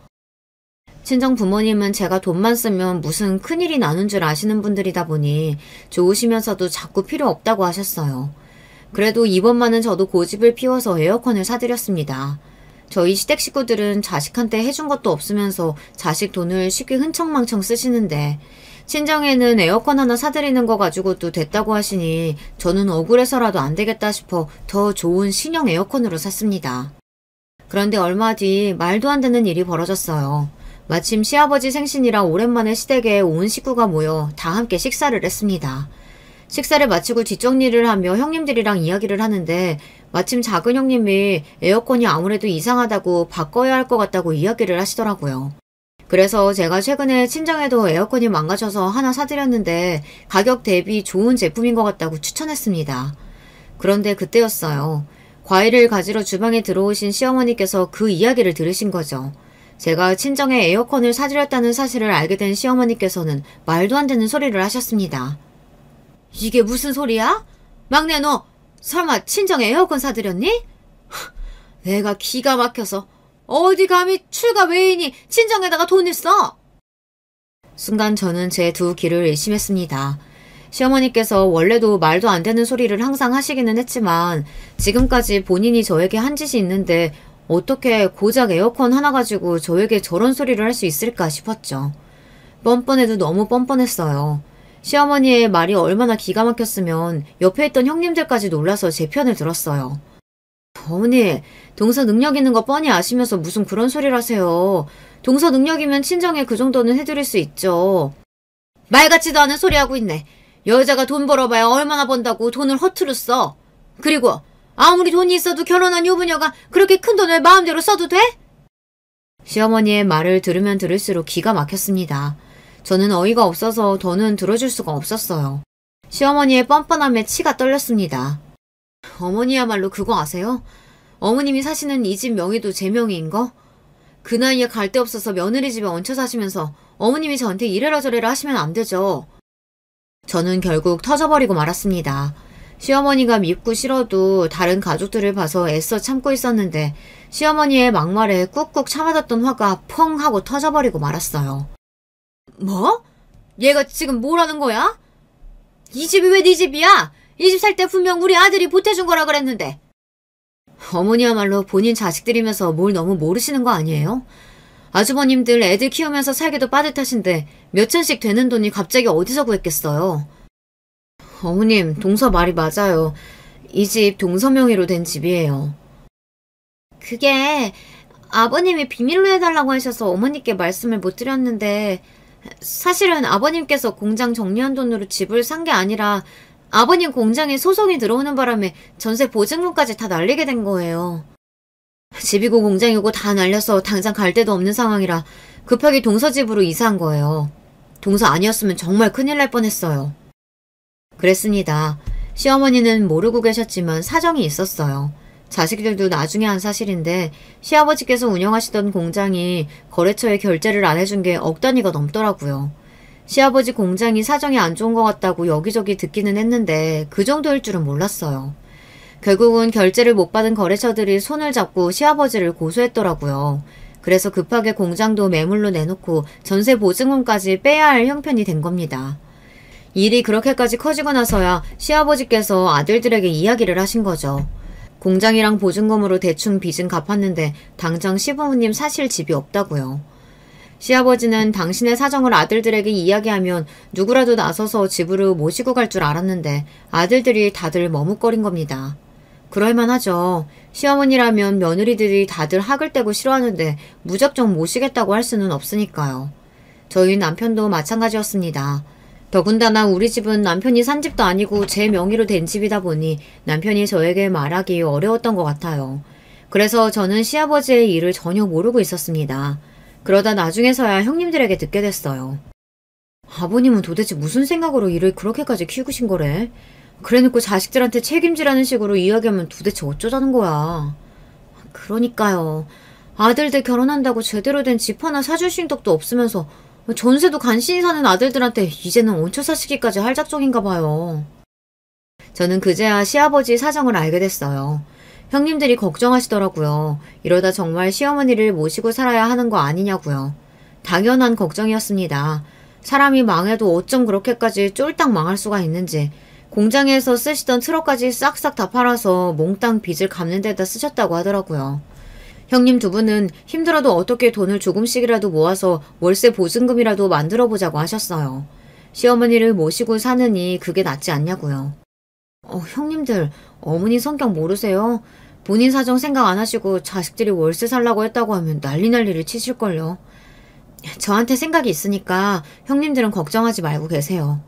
Speaker 1: 친정 부모님은 제가 돈만 쓰면 무슨 큰일이 나는 줄 아시는 분들이다 보니 좋으시면서도 자꾸 필요 없다고 하셨어요. 그래도 이번만은 저도 고집을 피워서 에어컨을 사드렸습니다. 저희 시댁 식구들은 자식한테 해준 것도 없으면서 자식 돈을 쉽게 흥청망청 쓰시는데 친정에는 에어컨 하나 사드리는 거 가지고도 됐다고 하시니 저는 억울해서라도 안 되겠다 싶어 더 좋은 신형 에어컨으로 샀습니다. 그런데 얼마 뒤 말도 안 되는 일이 벌어졌어요. 마침 시아버지 생신이라 오랜만에 시댁에 온 식구가 모여 다 함께 식사를 했습니다. 식사를 마치고 뒷정리를 하며 형님들이랑 이야기를 하는데 마침 작은 형님이 에어컨이 아무래도 이상하다고 바꿔야 할 것 같다고 이야기를 하시더라고요. 그래서 제가 최근에 친정에도 에어컨이 망가져서 하나 사드렸는데 가격 대비 좋은 제품인 것 같다고 추천했습니다. 그런데 그때였어요. 과일을 가지러 주방에 들어오신 시어머니께서 그 이야기를 들으신 거죠. 제가 친정에 에어컨을 사드렸다는 사실을 알게 된 시어머니께서는 말도 안 되는 소리를 하셨습니다. 이게 무슨 소리야? 막내 너 설마 친정에 에어컨 사드렸니? 내가 기가 막혀서 어디 감히 출가 외인이 친정에다가 돈을 써? 순간 저는 제 두 귀를 의심했습니다. 시어머니께서 원래도 말도 안 되는 소리를 항상 하시기는 했지만 지금까지 본인이 저에게 한 짓이 있는데 어떻게 고작 에어컨 하나 가지고 저에게 저런 소리를 할 수 있을까 싶었죠. 뻔뻔해도 너무 뻔뻔했어요. 시어머니의 말이 얼마나 기가 막혔으면 옆에 있던 형님들까지 놀라서 제 편을 들었어요. 어머니, 동서 능력 있는 거 뻔히 아시면서 무슨 그런 소리를 하세요. 동서 능력이면 친정에 그 정도는 해드릴 수 있죠. 말 같지도 않은 소리 하고 있네. 여자가 돈 벌어봐야 얼마나 번다고 돈을 허투루 써. 그리고 아무리 돈이 있어도 결혼한 유부녀가 그렇게 큰 돈을 마음대로 써도 돼? 시어머니의 말을 들으면 들을수록 기가 막혔습니다. 저는 어이가 없어서 더는 들어줄 수가 없었어요. 시어머니의 뻔뻔함에 치가 떨렸습니다. 어머니야말로 그거 아세요? 어머님이 사시는 이 집 명의도 제 명의인 거? 그 나이에 갈 데 없어서 며느리 집에 얹혀 사시면서 어머님이 저한테 이래라 저래라 하시면 안 되죠. 저는 결국 터져버리고 말았습니다. 시어머니가 밉고 싫어도 다른 가족들을 봐서 애써 참고 있었는데 시어머니의 막말에 꾹꾹 참아뒀던 화가 펑 하고 터져버리고 말았어요. 뭐? 얘가 지금 뭐라는 거야? 이 집이 왜 네 집이야? 이 집 살 때 분명 우리 아들이 보태준 거라 그랬는데. 어머니야말로 본인 자식들이면서 뭘 너무 모르시는 거 아니에요? 아주버님들 애들 키우면서 살기도 빠듯하신데 몇 천씩 되는 돈이 갑자기 어디서 구했겠어요? 어머님, 동서 말이 맞아요. 이 집 동서 명의로 된 집이에요. 그게 아버님이 비밀로 해달라고 하셔서 어머니께 말씀을 못 드렸는데 사실은 아버님께서 공장 정리한 돈으로 집을 산 게 아니라 아버님 공장에 소송이 들어오는 바람에 전세 보증금까지 다 날리게 된 거예요. 집이고 공장이고 다 날려서 당장 갈 데도 없는 상황이라 급하게 동서 집으로 이사한 거예요. 동서 아니었으면 정말 큰일 날 뻔했어요. 그랬습니다. 시어머니는 모르고 계셨지만 사정이 있었어요. 자식들도 나중에 한 사실인데 시아버지께서 운영하시던 공장이 거래처에 결제를 안 해준 게 억 단위가 넘더라고요. 시아버지 공장이 사정이 안 좋은 것 같다고 여기저기 듣기는 했는데 그 정도일 줄은 몰랐어요. 결국은 결제를 못 받은 거래처들이 손을 잡고 시아버지를 고소했더라고요. 그래서 급하게 공장도 매물로 내놓고 전세 보증금까지 빼야 할 형편이 된 겁니다. 일이 그렇게까지 커지고 나서야 시아버지께서 아들들에게 이야기를 하신 거죠. 공장이랑 보증금으로 대충 빚은 갚았는데 당장 시부모님 사실 집이 없다고요. 시아버지는 당신의 사정을 아들들에게 이야기하면 누구라도 나서서 집으로 모시고 갈 줄 알았는데 아들들이 다들 머뭇거린 겁니다. 그럴만하죠. 시어머니라면 며느리들이 다들 학을 떼고 싫어하는데 무작정 모시겠다고 할 수는 없으니까요. 저희 남편도 마찬가지였습니다. 더군다나 우리 집은 남편이 산 집도 아니고 제 명의로 된 집이다 보니 남편이 저에게 말하기 어려웠던 것 같아요. 그래서 저는 시아버지의 일을 전혀 모르고 있었습니다. 그러다 나중에서야 형님들에게 듣게 됐어요. 아버님은 도대체 무슨 생각으로 일을 그렇게까지 키우신 거래? 그래놓고 자식들한테 책임지라는 식으로 이야기하면 도대체 어쩌자는 거야. 그러니까요. 아들들 결혼한다고 제대로 된 집 하나 사주신 적도 없으면서 전세도 간신히 사는 아들들한테 이제는 얹혀 사시기까지 할 작정인가 봐요. 저는 그제야 시아버지 사정을 알게 됐어요. 형님들이 걱정하시더라고요. 이러다 정말 시어머니를 모시고 살아야 하는 거 아니냐고요. 당연한 걱정이었습니다. 사람이 망해도 어쩜 그렇게까지 쫄딱 망할 수가 있는지. 공장에서 쓰시던 트럭까지 싹싹 다 팔아서 몽땅 빚을 갚는 데다 쓰셨다고 하더라고요. 형님 두 분은 힘들어도 어떻게 돈을 조금씩이라도 모아서 월세 보증금이라도 만들어보자고 하셨어요. 시어머니를 모시고 사느니 그게 낫지 않냐고요. 형님들, 어머니 성격 모르세요? 본인 사정 생각 안 하시고 자식들이 월세 살라고 했다고 하면 난리를 치실걸요. 저한테 생각이 있으니까 형님들은 걱정하지 말고 계세요.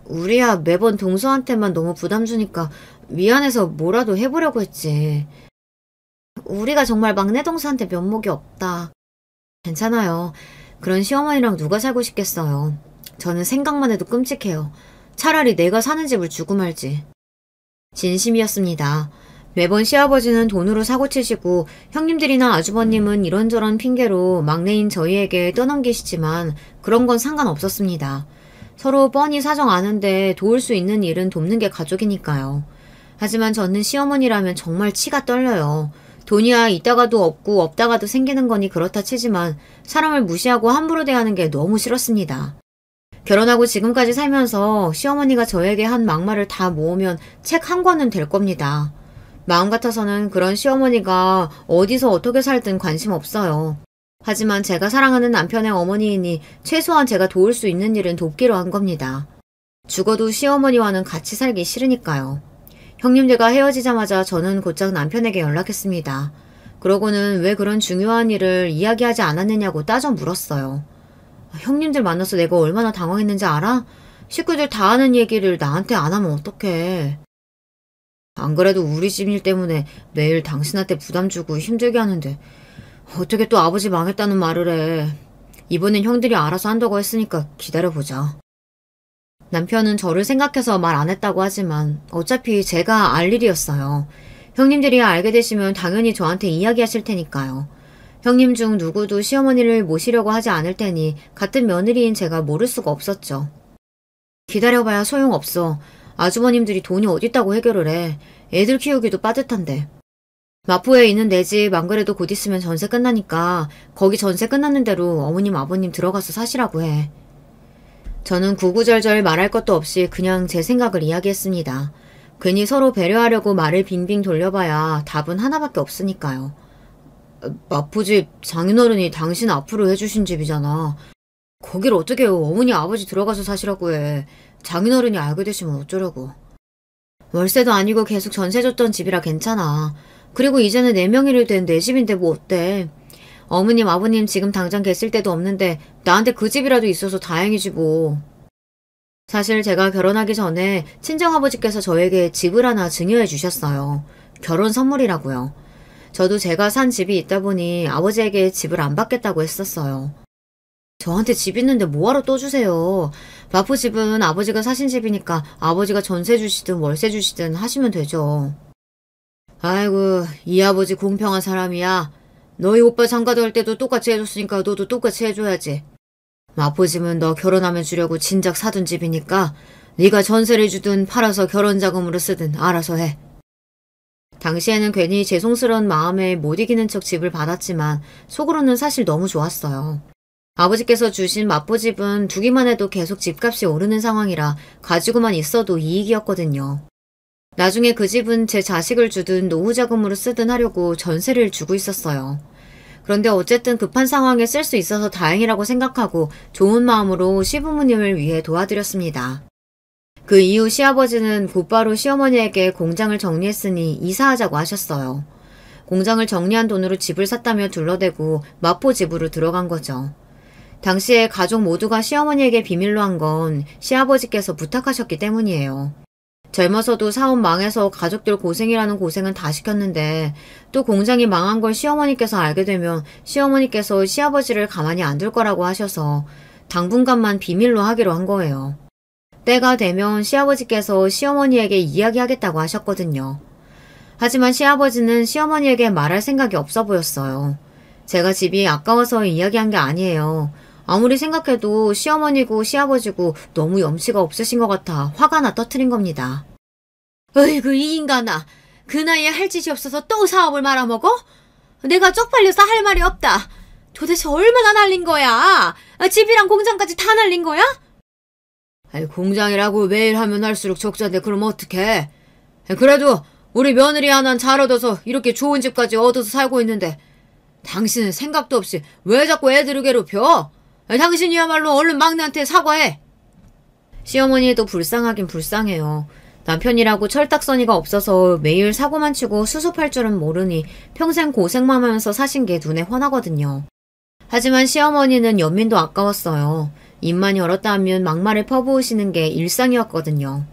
Speaker 1: 우리야 매번 동서한테만 너무 부담 주니까 미안해서 뭐라도 해보려고 했지. 우리가 정말 막내 동서한테 면목이 없다. 괜찮아요. 그런 시어머니랑 누가 살고 싶겠어요. 저는 생각만 해도 끔찍해요. 차라리 내가 사는 집을 주고 말지. 진심이었습니다. 매번 시아버지는 돈으로 사고치시고 형님들이나 아주버님은 이런저런 핑계로 막내인 저희에게 떠넘기시지만 그런 건 상관없었습니다. 서로 뻔히 사정 아는데 도울 수 있는 일은 돕는 게 가족이니까요. 하지만 저는 시어머니라면 정말 치가 떨려요. 돈이야 있다가도 없고 없다가도 생기는 거니 그렇다 치지만 사람을 무시하고 함부로 대하는 게 너무 싫었습니다. 결혼하고 지금까지 살면서 시어머니가 저에게 한 막말을 다 모으면 책 한 권은 될 겁니다. 마음 같아서는 그런 시어머니가 어디서 어떻게 살든 관심 없어요. 하지만 제가 사랑하는 남편의 어머니이니 최소한 제가 도울 수 있는 일은 돕기로 한 겁니다. 죽어도 시어머니와는 같이 살기 싫으니까요. 형님들과 헤어지자마자 저는 곧장 남편에게 연락했습니다. 그러고는 왜 그런 중요한 일을 이야기하지 않았느냐고 따져 물었어요. 형님들 만나서 내가 얼마나 당황했는지 알아? 식구들 다 아는 얘기를 나한테 안 하면 어떡해. 안 그래도 우리 집 일 때문에 매일 당신한테 부담 주고 힘들게 하는데 어떻게 또 아버지 망했다는 말을 해. 이번엔 형들이 알아서 한다고 했으니까 기다려보자. 남편은 저를 생각해서 말 안 했다고 하지만 어차피 제가 알 일이었어요. 형님들이 알게 되시면 당연히 저한테 이야기하실 테니까요. 형님 중 누구도 시어머니를 모시려고 하지 않을 테니 같은 며느리인 제가 모를 수가 없었죠. 기다려봐야 소용없어. 아주버님들이 돈이 어딨다고 해결을 해. 애들 키우기도 빠듯한데. 마포에 있는 내 집 안 그래도 곧 있으면 전세 끝나니까 거기 전세 끝나는 대로 어머님 아버님 들어가서 사시라고 해. 저는 구구절절 말할 것도 없이 그냥 제 생각을 이야기했습니다. 괜히 서로 배려하려고 말을 빙빙 돌려봐야 답은 하나밖에 없으니까요. 마포집 장인어른이 당신 앞으로 해주신 집이잖아. 거길 어떻게 어머니 아버지 들어가서 사시라고 해. 장인어른이 알게 되시면 어쩌려고. 월세도 아니고 계속 전세 줬던 집이라 괜찮아. 그리고 이제는 내 명의로 된 내 집인데 뭐 어때. 어머님 아버님 지금 당장 계실 때도 없는데 나한테 그 집이라도 있어서 다행이지 뭐. 사실 제가 결혼하기 전에 친정아버지께서 저에게 집을 하나 증여해 주셨어요. 결혼 선물이라고요. 저도 제가 산 집이 있다 보니 아버지에게 집을 안 받겠다고 했었어요. 저한테 집 있는데 뭐하러 또 주세요. 마포 집은 아버지가 사신 집이니까 아버지가 전세 주시든 월세 주시든 하시면 되죠. 아이고 이 아버지 공평한 사람이야. 너희 오빠 장가도 할 때도 똑같이 해줬으니까 너도 똑같이 해줘야지. 마포 집은 너 결혼하면 주려고 진작 사둔 집이니까 네가 전세를 주든 팔아서 결혼자금으로 쓰든 알아서 해. 당시에는 괜히 죄송스러운 마음에 못 이기는 척 집을 받았지만 속으로는 사실 너무 좋았어요. 아버지께서 주신 마포집은 두기만 해도 계속 집값이 오르는 상황이라 가지고만 있어도 이익이었거든요. 나중에 그 집은 제 자식을 주든 노후 자금으로 쓰든 하려고 전세를 주고 있었어요. 그런데 어쨌든 급한 상황에 쓸 수 있어서 다행이라고 생각하고 좋은 마음으로 시부모님을 위해 도와드렸습니다. 그 이후 시아버지는 곧바로 시어머니에게 공장을 정리했으니 이사하자고 하셨어요. 공장을 정리한 돈으로 집을 샀다며 둘러대고 마포 집으로 들어간 거죠. 당시에 가족 모두가 시어머니에게 비밀로 한 건 시아버지께서 부탁하셨기 때문이에요. 젊어서도 사업 망해서 가족들 고생이라는 고생은 다 시켰는데 또 공장이 망한 걸 시어머니께서 알게 되면 시어머니께서 시아버지를 가만히 안 둘 거라고 하셔서 당분간만 비밀로 하기로 한 거예요. 때가 되면 시아버지께서 시어머니에게 이야기하겠다고 하셨거든요. 하지만 시아버지는 시어머니에게 말할 생각이 없어 보였어요. 제가 집이 아까워서 이야기한 게 아니에요. 아무리 생각해도 시어머니고 시아버지고 너무 염치가 없으신 것 같아 화가 나 터트린 겁니다. 어이구 이 인간아. 그 나이에 할 짓이 없어서 또 사업을 말아먹어? 내가 쪽팔려서 할 말이 없다. 도대체 얼마나 날린 거야? 집이랑 공장까지 다 날린 거야? 아이, 공장이라고 매일 하면 할수록 적자인데 그럼 어떡해? 그래도 우리 며느리 하나는 잘 얻어서 이렇게 좋은 집까지 얻어서 살고 있는데 당신은 생각도 없이 왜 자꾸 애들을 괴롭혀? 당신이야말로 얼른 막내한테 사과해. 시어머니도 불쌍하긴 불쌍해요. 남편이라고 철딱서니가 없어서 매일 사고만 치고 수습할 줄은 모르니 평생 고생만 하면서 사신 게 눈에 훤하거든요. 하지만 시어머니는 연민도 아까웠어요. 입만 열었다 하면 막말을 퍼부으시는 게 일상이었거든요.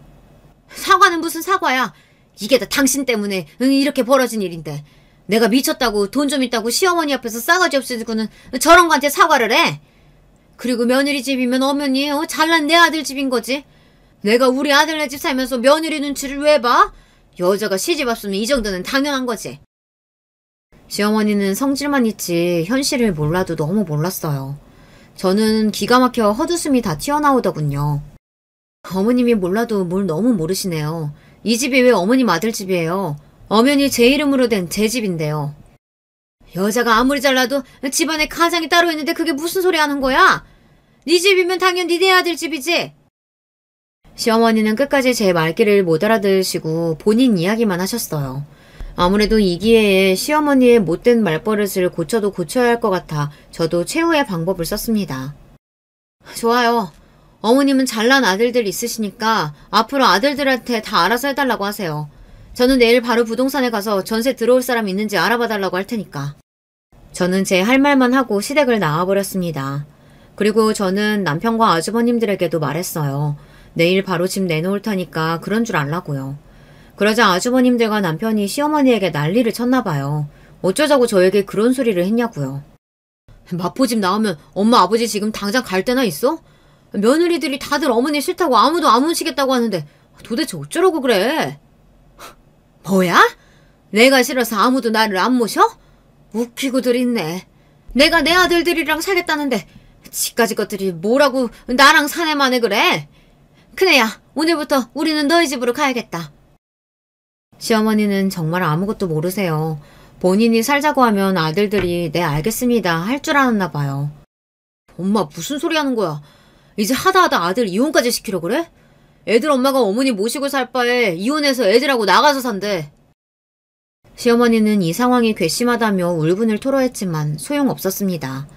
Speaker 1: 사과는 무슨 사과야. 이게 다 당신 때문에 이렇게 벌어진 일인데 내가 미쳤다고 돈 좀 있다고 시어머니 앞에서 싸가지 없이 듣고는 저런 거한테 사과를 해. 그리고 며느리 집이면 엄연히 잘난 내 아들 집인 거지. 내가 우리 아들네 집 살면서 며느리 눈치를 왜 봐? 여자가 시집 왔으면 이 정도는 당연한 거지. 시어머니는 성질만 있지 현실을 몰라도 너무 몰랐어요. 저는 기가 막혀 헛웃음이 다 튀어나오더군요. 어머님이 몰라도 뭘 너무 모르시네요. 이 집이 왜 어머님 아들 집이에요? 엄연히 제 이름으로 된 제 집인데요. 여자가 아무리 잘나도 집안에 가장이 따로 있는데 그게 무슨 소리 하는 거야? 네 집이면 당연히 네 아들 집이지. 시어머니는 끝까지 제 말귀를 못 알아들으시고 본인 이야기만 하셨어요. 아무래도 이 기회에 시어머니의 못된 말버릇을 고쳐도 고쳐야 할 것 같아 저도 최후의 방법을 썼습니다. 좋아요. 어머님은 잘난 아들들 있으시니까 앞으로 아들들한테 다 알아서 해달라고 하세요. 저는 내일 바로 부동산에 가서 전세 들어올 사람 있는지 알아봐달라고 할 테니까. 저는 제 할 말만 하고 시댁을 나와버렸습니다. 그리고 저는 남편과 아주버님들에게도 말했어요. 내일 바로 집 내놓을 테니까 그런 줄 알라고요. 그러자 아주버님들과 남편이 시어머니에게 난리를 쳤나봐요. 어쩌자고 저에게 그런 소리를 했냐고요. 마포집 나오면 엄마 아버지 지금 당장 갈 데나 있어? 며느리들이 다들 어머니 싫다고 아무도 안 모시겠다고 하는데 도대체 어쩌라고 그래? 뭐야? 내가 싫어서 아무도 나를 안 모셔? 웃기고들 있네. 내가 내 아들들이랑 살겠다는데 지까지 것들이 뭐라고 나랑 사내만에 그래? 큰애야, 오늘부터 우리는 너희 집으로 가야겠다. 시어머니는 정말 아무것도 모르세요. 본인이 살자고 하면 아들들이 네 알겠습니다 할 줄 알았나 봐요. 엄마 무슨 소리 하는 거야? 이제 하다하다 아들 이혼까지 시키려 그래? 애들 엄마가 어머니 모시고 살 바에 이혼해서 애들하고 나가서 산대. 시어머니는 이 상황이 괘씸하다며 울분을 토로했지만 소용없었습니다.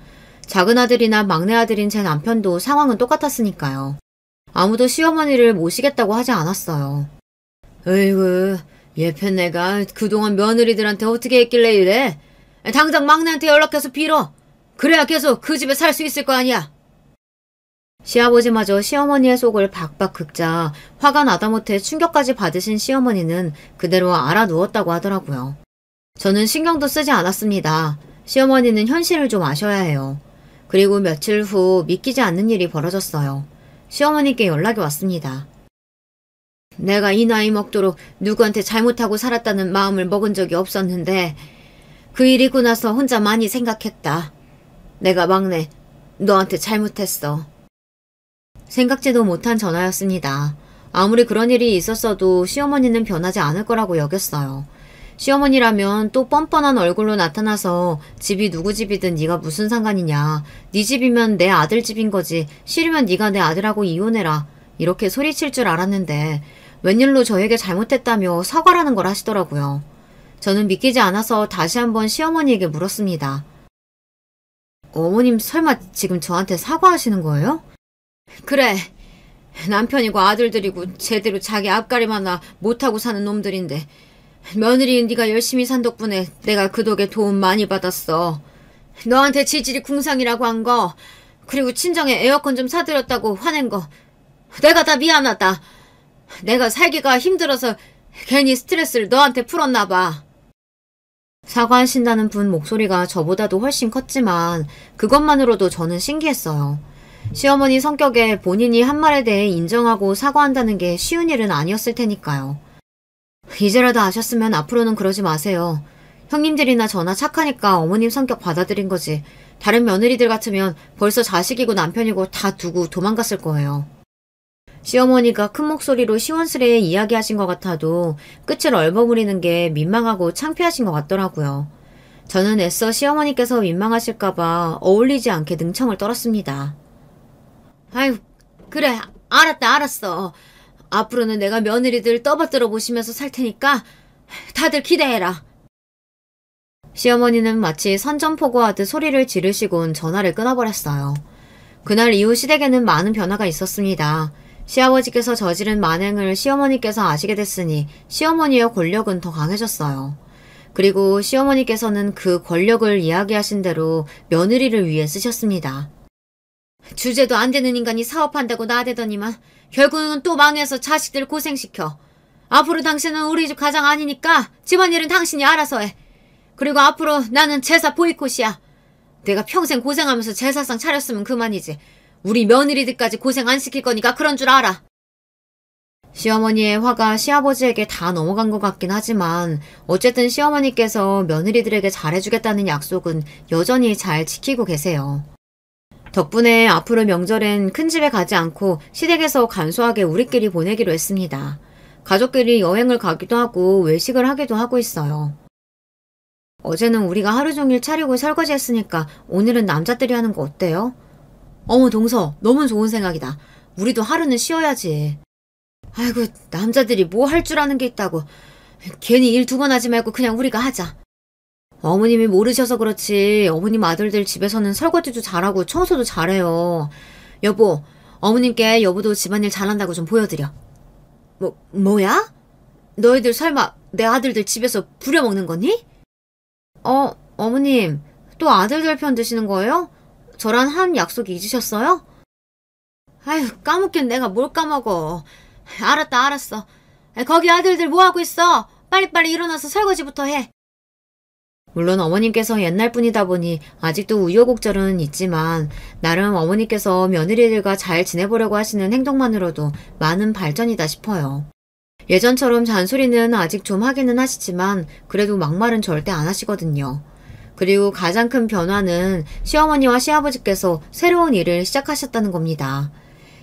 Speaker 1: 작은 아들이나 막내 아들인 제 남편도 상황은 똑같았으니까요. 아무도 시어머니를 모시겠다고 하지 않았어요. 어이구, 예편네가 그동안 며느리들한테 어떻게 했길래 이래? 당장 막내한테 연락해서 빌어. 그래야 계속 그 집에 살 수 있을 거 아니야. 시아버지마저 시어머니의 속을 박박 긁자 화가 나다 못해 충격까지 받으신 시어머니는 그대로 알아누웠다고 하더라고요. 저는 신경도 쓰지 않았습니다. 시어머니는 현실을 좀 아셔야 해요. 그리고 며칠 후 믿기지 않는 일이 벌어졌어요. 시어머니께 연락이 왔습니다. 내가 이 나이 먹도록 누구한테 잘못하고 살았다는 마음을 먹은 적이 없었는데 그 일 있고 나서 혼자 많이 생각했다. 내가 막내, 너한테 잘못했어. 생각지도 못한 전화였습니다. 아무리 그런 일이 있었어도 시어머니는 변하지 않을 거라고 여겼어요. 시어머니라면 또 뻔뻔한 얼굴로 나타나서 집이 누구 집이든 네가 무슨 상관이냐. 네 집이면 내 아들 집인 거지. 싫으면 네가 내 아들하고 이혼해라. 이렇게 소리칠 줄 알았는데 웬일로 저에게 잘못했다며 사과라는 걸 하시더라고요. 저는 믿기지 않아서 다시 한번 시어머니에게 물었습니다. 어머님 설마 지금 저한테 사과하시는 거예요? 그래. 남편이고 아들들이고 제대로 자기 앞가림 하나 못하고 사는 놈들인데 며느리인 네가 열심히 산 덕분에 내가 그 덕에 도움 많이 받았어. 너한테 지질이 궁상이라고 한 거, 그리고 친정에 에어컨 좀 사드렸다고 화낸 거, 내가 다 미안하다. 내가 살기가 힘들어서 괜히 스트레스를 너한테 풀었나 봐. 사과하신다는 분 목소리가 저보다도 훨씬 컸지만 그것만으로도 저는 신기했어요. 시어머니 성격에 본인이 한 말에 대해 인정하고 사과한다는 게 쉬운 일은 아니었을 테니까요. 이제라도 아셨으면 앞으로는 그러지 마세요. 형님들이나 저나 착하니까 어머님 성격 받아들인 거지. 다른 며느리들 같으면 벌써 자식이고 남편이고 다 두고 도망갔을 거예요. 시어머니가 큰 목소리로 시원스레 이야기하신 것 같아도 끝을 얼버무리는 게 민망하고 창피하신 것 같더라고요. 저는 애써 시어머니께서 민망하실까봐 어울리지 않게 능청을 떨었습니다. 아유, 그래, 알았어. 앞으로는 내가 며느리들 떠받들어 보시면서 살 테니까 다들 기대해라. 시어머니는 마치 선전포고하듯 소리를 지르시곤 전화를 끊어버렸어요. 그날 이후 시댁에는 많은 변화가 있었습니다. 시아버지께서 저지른 만행을 시어머니께서 아시게 됐으니 시어머니의 권력은 더 강해졌어요. 그리고 시어머니께서는 그 권력을 이야기하신 대로 며느리를 위해 쓰셨습니다. 주제도 안 되는 인간이 사업한다고 나대더니만 결국은 또 망해서 자식들 고생시켜. 앞으로 당신은 우리 집 가장 아니니까 집안일은 당신이 알아서 해. 그리고 앞으로 나는 제사 보이콧이야. 내가 평생 고생하면서 제사상 차렸으면 그만이지. 우리 며느리들까지 고생 안 시킬 거니까 그런 줄 알아. 시어머니의 화가 시아버지에게 다 넘어간 것 같긴 하지만 어쨌든 시어머니께서 며느리들에게 잘해주겠다는 약속은 여전히 잘 지키고 계세요. 덕분에 앞으로 명절엔 큰 집에 가지 않고 시댁에서 간소하게 우리끼리 보내기로 했습니다. 가족끼리 여행을 가기도 하고 외식을 하기도 하고 있어요. 어제는 우리가 하루 종일 차리고 설거지 했으니까 오늘은 남자들이 하는 거 어때요? 어머 동서, 너무 좋은 생각이다. 우리도 하루는 쉬어야지. 아이고, 남자들이 뭐 할 줄 아는 게 있다고. 괜히 일 2번 하지 말고 그냥 우리가 하자. 어머님이 모르셔서 그렇지 어머님 아들들 집에서는 설거지도 잘하고 청소도 잘해요. 여보, 어머님께 여보도 집안일 잘한다고 좀 보여드려. 뭐야? 너희들 설마 내 아들들 집에서 부려먹는 거니? 어머님, 또 아들들 편 드시는 거예요? 저랑 한 약속 잊으셨어요? 아휴, 까먹긴 내가 뭘 까먹어. 알았어. 거기 아들들 뭐하고 있어? 빨리빨리 일어나서 설거지부터 해. 물론 어머님께서 옛날 분이다 보니 아직도 우여곡절은 있지만 나름 어머니께서 며느리들과 잘 지내보려고 하시는 행동만으로도 많은 발전이다 싶어요. 예전처럼 잔소리는 아직 좀 하기는 하시지만 그래도 막말은 절대 안 하시거든요. 그리고 가장 큰 변화는 시어머니와 시아버지께서 새로운 일을 시작하셨다는 겁니다.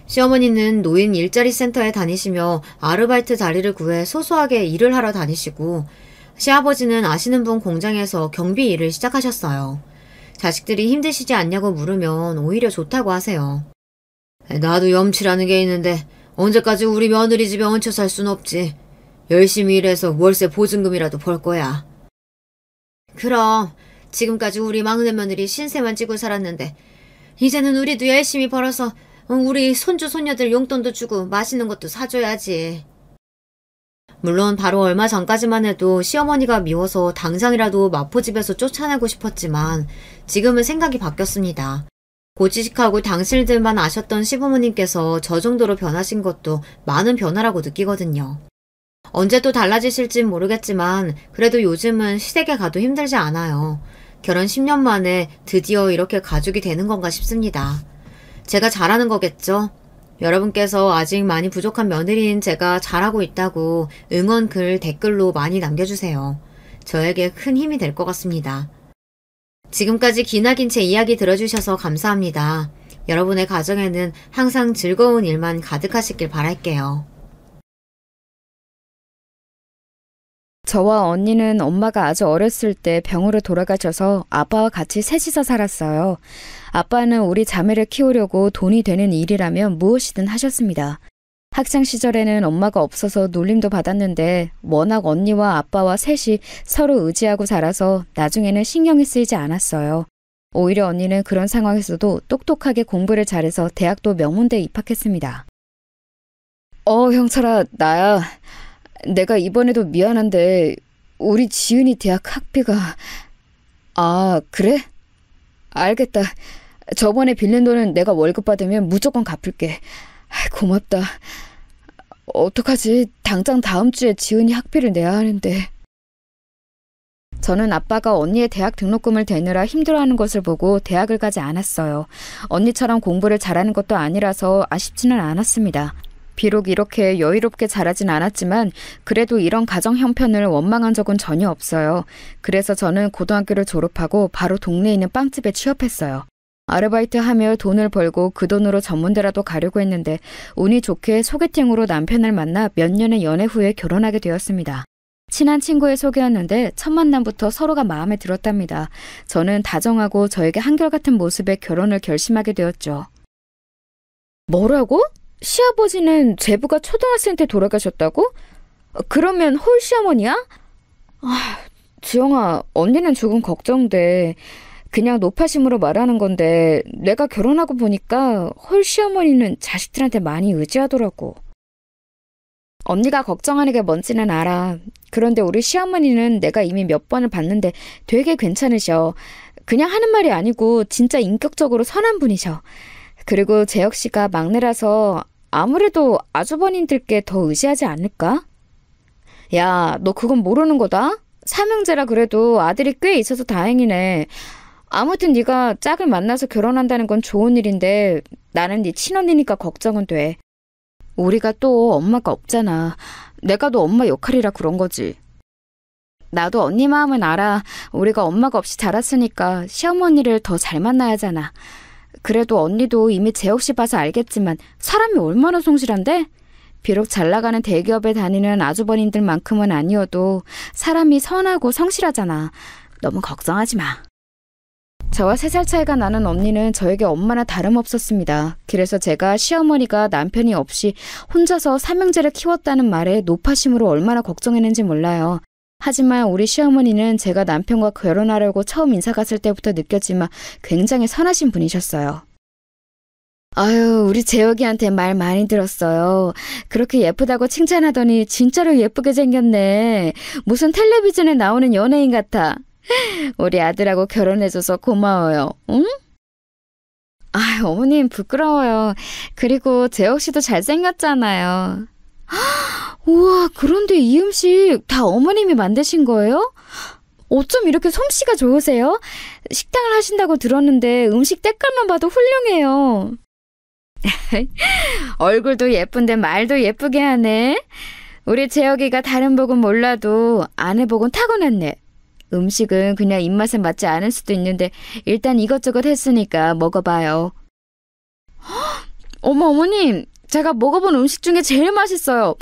Speaker 1: 시어머니는 노인 일자리 센터에 다니시며 아르바이트 자리를 구해 소소하게 일을 하러 다니시고 시아버지는 아시는 분 공장에서 경비 일을 시작하셨어요. 자식들이 힘드시지 않냐고 물으면 오히려 좋다고 하세요. 나도 염치라는 게 있는데 언제까지 우리 며느리 집에 얹혀 살 순 없지. 열심히 일해서 월세 보증금이라도 벌 거야. 그럼 지금까지 우리 막내 며느리 신세만 지고 살았는데 이제는 우리도 열심히 벌어서 우리 손주 손녀들 용돈도 주고 맛있는 것도 사줘야지. 물론 바로 얼마 전까지만 해도 시어머니가 미워서 당장이라도 마포집에서 쫓아내고 싶었지만 지금은 생각이 바뀌었습니다. 고지식하고 당실들만 아셨던 시부모님께서 저 정도로 변하신 것도 많은 변화라고 느끼거든요. 언제 또 달라지실진 모르겠지만 그래도 요즘은 시댁에 가도 힘들지 않아요. 결혼 10년 만에 드디어 이렇게 가족이 되는 건가 싶습니다. 제가 잘하는 거겠죠? 여러분께서 아직 많이 부족한 며느리인 제가 잘하고 있다고 응원 글 댓글로 많이 남겨주세요. 저에게 큰 힘이 될 것 같습니다. 지금까지 기나긴 제 이야기 들어주셔서 감사합니다. 여러분의 가정에는 항상 즐거운 일만 가득하시길 바랄게요.
Speaker 2: 저와 언니는 엄마가 아주 어렸을 때 병으로 돌아가셔서 아빠와 같이 셋이서 살았어요. 아빠는 우리 자매를 키우려고 돈이 되는 일이라면 무엇이든 하셨습니다. 학창 시절에는 엄마가 없어서 놀림도 받았는데 워낙 언니와 아빠와 셋이 서로 의지하고 자라서 나중에는 신경이 쓰이지 않았어요. 오히려 언니는 그런 상황에서도 똑똑하게 공부를 잘해서 대학도 명문대에 입학했습니다. 형철아, 나야. 내가 이번에도 미안한데 우리 지은이 대학 학비가... 아, 그래? 알겠다. 저번에 빌린 돈은 내가 월급 받으면 무조건 갚을게. 고맙다. 어떡하지? 당장 다음 주에 지은이 학비를 내야 하는데. 저는 아빠가 언니의 대학 등록금을 대느라 힘들어하는 것을 보고 대학을 가지 않았어요. 언니처럼 공부를 잘하는 것도 아니라서 아쉽지는 않았습니다. 비록 이렇게 여유롭게 자라진 않았지만 그래도 이런 가정 형편을 원망한 적은 전혀 없어요. 그래서 저는 고등학교를 졸업하고 바로 동네에 있는 빵집에 취업했어요. 아르바이트하며 돈을 벌고 그 돈으로 전문대라도 가려고 했는데 운이 좋게 소개팅으로 남편을 만나 몇 년의 연애 후에 결혼하게 되었습니다. 친한 친구의 소개였는데 첫 만남부터 서로가 마음에 들었답니다. 저는 다정하고 저에게 한결같은 모습에 결혼을 결심하게 되었죠. 뭐라고? 시아버지는 제부가 초등학생 때 돌아가셨다고? 그러면 홀시어머니야? 지영아, 언니는 조금 걱정돼. 그냥 노파심으로 말하는 건데 내가 결혼하고 보니까 홀시어머니는 자식들한테 많이 의지하더라고. 언니가 걱정하는 게 뭔지는 알아. 그런데 우리 시어머니는 내가 이미 몇 번을 봤는데 되게 괜찮으셔. 그냥 하는 말이 아니고 진짜 인격적으로 선한 분이셔. 그리고 재혁 씨가 막내라서 아무래도 아주버님들께 더 의지하지 않을까? 야, 너 그건 모르는 거다? 삼형제라 그래도 아들이 꽤 있어서 다행이네. 아무튼 네가 짝을 만나서 결혼한다는 건 좋은 일인데 나는 네 친언니니까 걱정은 돼. 우리가 또 엄마가 없잖아. 내가 너 엄마 역할이라 그런 거지. 나도 언니 마음은 알아. 우리가 엄마가 없이 자랐으니까 시어머니를 더 잘 만나야 하잖아. 그래도 언니도 이미 재혁 씨 봐서 알겠지만 사람이 얼마나 성실한데? 비록 잘 나가는 대기업에 다니는 아주버님들만큼은 아니어도 사람이 선하고 성실하잖아. 너무 걱정하지 마. 저와 3살 차이가 나는 언니는 저에게 엄마나 다름없었습니다. 그래서 제가 시어머니가 남편이 없이 혼자서 삼형제를 키웠다는 말에 노파심으로 얼마나 걱정했는지 몰라요. 하지만 우리 시어머니는 제가 남편과 결혼하려고 처음 인사 갔을 때부터 느꼈지만 굉장히 선하신 분이셨어요. 아유, 우리 재혁이한테 말 많이 들었어요. 그렇게 예쁘다고 칭찬하더니 진짜로 예쁘게 생겼네. 무슨 텔레비전에 나오는 연예인 같아. 우리 아들하고 결혼해줘서 고마워요. 응? 아, 어머님 부끄러워요. 그리고 재혁 씨도 잘생겼잖아요. 우와, 그런데 이 음식 다 어머님이 만드신 거예요? 어쩜 이렇게 솜씨가 좋으세요? 식당을 하신다고 들었는데 음식 때깔만 봐도 훌륭해요. 얼굴도 예쁜데 말도 예쁘게 하네. 우리 재혁이가 다른 복은 몰라도 아내 복은 타고났네. 음식은 그냥 입맛에 맞지 않을 수도 있는데 일단 이것저것 했으니까 먹어봐요. 어머님, 제가 먹어본 음식 중에 제일 맛있어요.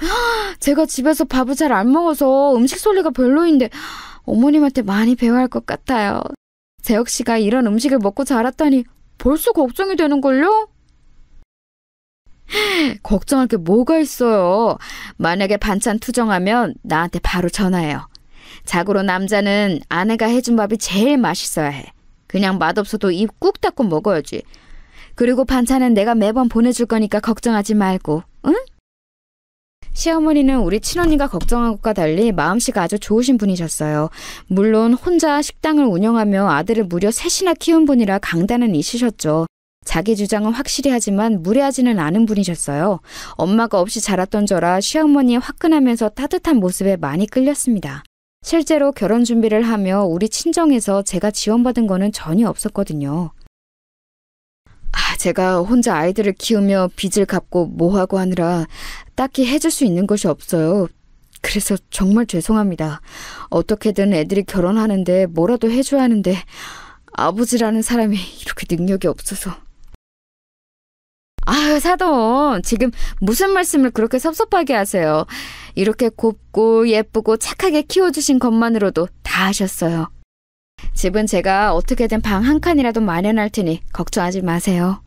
Speaker 2: 제가 집에서 밥을 잘 안 먹어서 음식 소리가 별로인데 어머님한테 많이 배워야 할 것 같아요. 재혁 씨가 이런 음식을 먹고 자랐다니 벌써 걱정이 되는걸요? 걱정할 게 뭐가 있어요. 만약에 반찬 투정하면 나한테 바로 전화해요. 자고로 남자는 아내가 해준 밥이 제일 맛있어야 해. 그냥 맛없어도 입 꾹 닫고 먹어야지. 그리고 반찬은 내가 매번 보내줄 거니까 걱정하지 말고, 응? 시어머니는 우리 친언니가 걱정한 것과 달리 마음씨가 아주 좋으신 분이셨어요. 물론 혼자 식당을 운영하며 아들을 무려 셋이나 키운 분이라 강단은 있으셨죠. 자기 주장은 확실히 하지만 무례하지는 않은 분이셨어요. 엄마가 없이 자랐던 저라 시어머니의 화끈하면서 따뜻한 모습에 많이 끌렸습니다. 실제로 결혼 준비를 하며 우리 친정에서 제가 지원받은 거는 전혀 없었거든요. 제가 혼자 아이들을 키우며 빚을 갚고 뭐하고 하느라 딱히 해줄 수 있는 것이 없어요. 그래서 정말 죄송합니다. 어떻게든 애들이 결혼하는데 뭐라도 해줘야 하는데 아버지라는 사람이 이렇게 능력이 없어서. 사돈, 지금 무슨 말씀을 그렇게 섭섭하게 하세요. 이렇게 곱고 예쁘고 착하게 키워주신 것만으로도 다 하셨어요. 집은 제가 어떻게든 방 한 칸이라도 마련할 테니 걱정하지 마세요.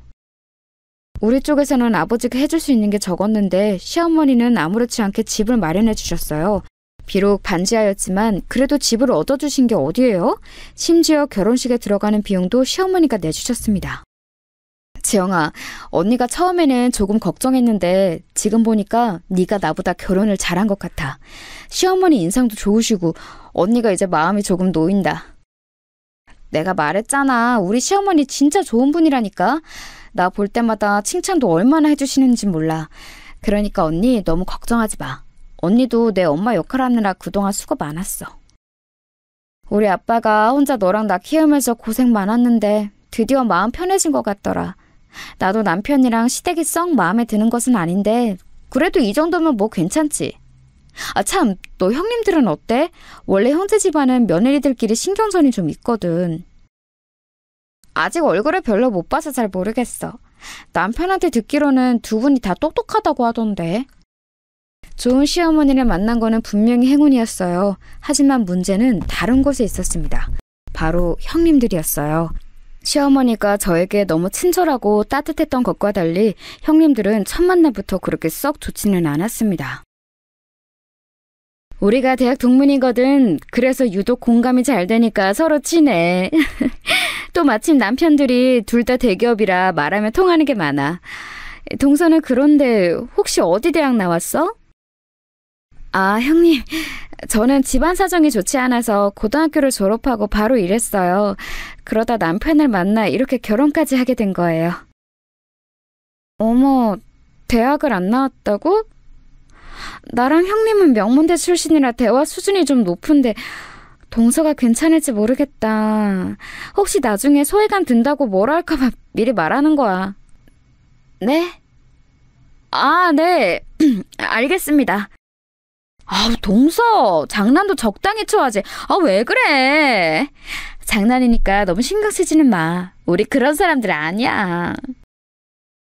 Speaker 2: 우리 쪽에서는 아버지가 해줄 수 있는 게 적었는데 시어머니는 아무렇지 않게 집을 마련해 주셨어요. 비록 반지하였지만 그래도 집을 얻어주신 게 어디예요? 심지어 결혼식에 들어가는 비용도 시어머니가 내주셨습니다. 지영아, 언니가 처음에는 조금 걱정했는데 지금 보니까 네가 나보다 결혼을 잘한 것 같아. 시어머니 인상도 좋으시고 언니가 이제 마음이 조금 놓인다. 내가 말했잖아. 우리 시어머니 진짜 좋은 분이라니까. 나 볼 때마다 칭찬도 얼마나 해주시는지 몰라. 그러니까 언니 너무 걱정하지 마. 언니도 내 엄마 역할하느라 그동안 수고 많았어. 우리 아빠가 혼자 너랑 나 키우면서 고생 많았는데 드디어 마음 편해진 것 같더라. 나도 남편이랑 시댁이 썩 마음에 드는 것은 아닌데 그래도 이 정도면 뭐 괜찮지. 아 참, 너 형님들은 어때? 원래 형제 집안은 며느리들끼리 신경전이 좀 있거든. 아직 얼굴을 별로 못 봐서 잘 모르겠어. 남편한테 듣기로는 두 분이 다 똑똑하다고 하던데. 좋은 시어머니를 만난 거는 분명히 행운이었어요. 하지만 문제는 다른 곳에 있었습니다. 바로 형님들이었어요. 시어머니가 저에게 너무 친절하고 따뜻했던 것과 달리 형님들은 첫 만남부터 그렇게 썩 좋지는 않았습니다. 우리가 대학 동문이거든. 그래서 유독 공감이 잘 되니까 서로 친해. 또 마침 남편들이 둘 다 대기업이라 말하면 통하는 게 많아. 동서는 그런데 혹시 어디 대학 나왔어? 아, 형님. 저는 집안 사정이 좋지 않아서 고등학교를 졸업하고 바로 일했어요. 그러다 남편을 만나 이렇게 결혼까지 하게 된 거예요. 어머, 대학을 안 나왔다고? 나랑 형님은 명문대 출신이라 대화 수준이 좀 높은데 동서가 괜찮을지 모르겠다. 혹시 나중에 소외감 든다고 뭐라 할까봐 미리 말하는 거야. 네? 아, 네. 알겠습니다. 아우, 동서, 장난도 적당히 쳐야지. 아, 왜 그래? 장난이니까 너무 신경 쓰지는 마. 우리 그런 사람들 아니야.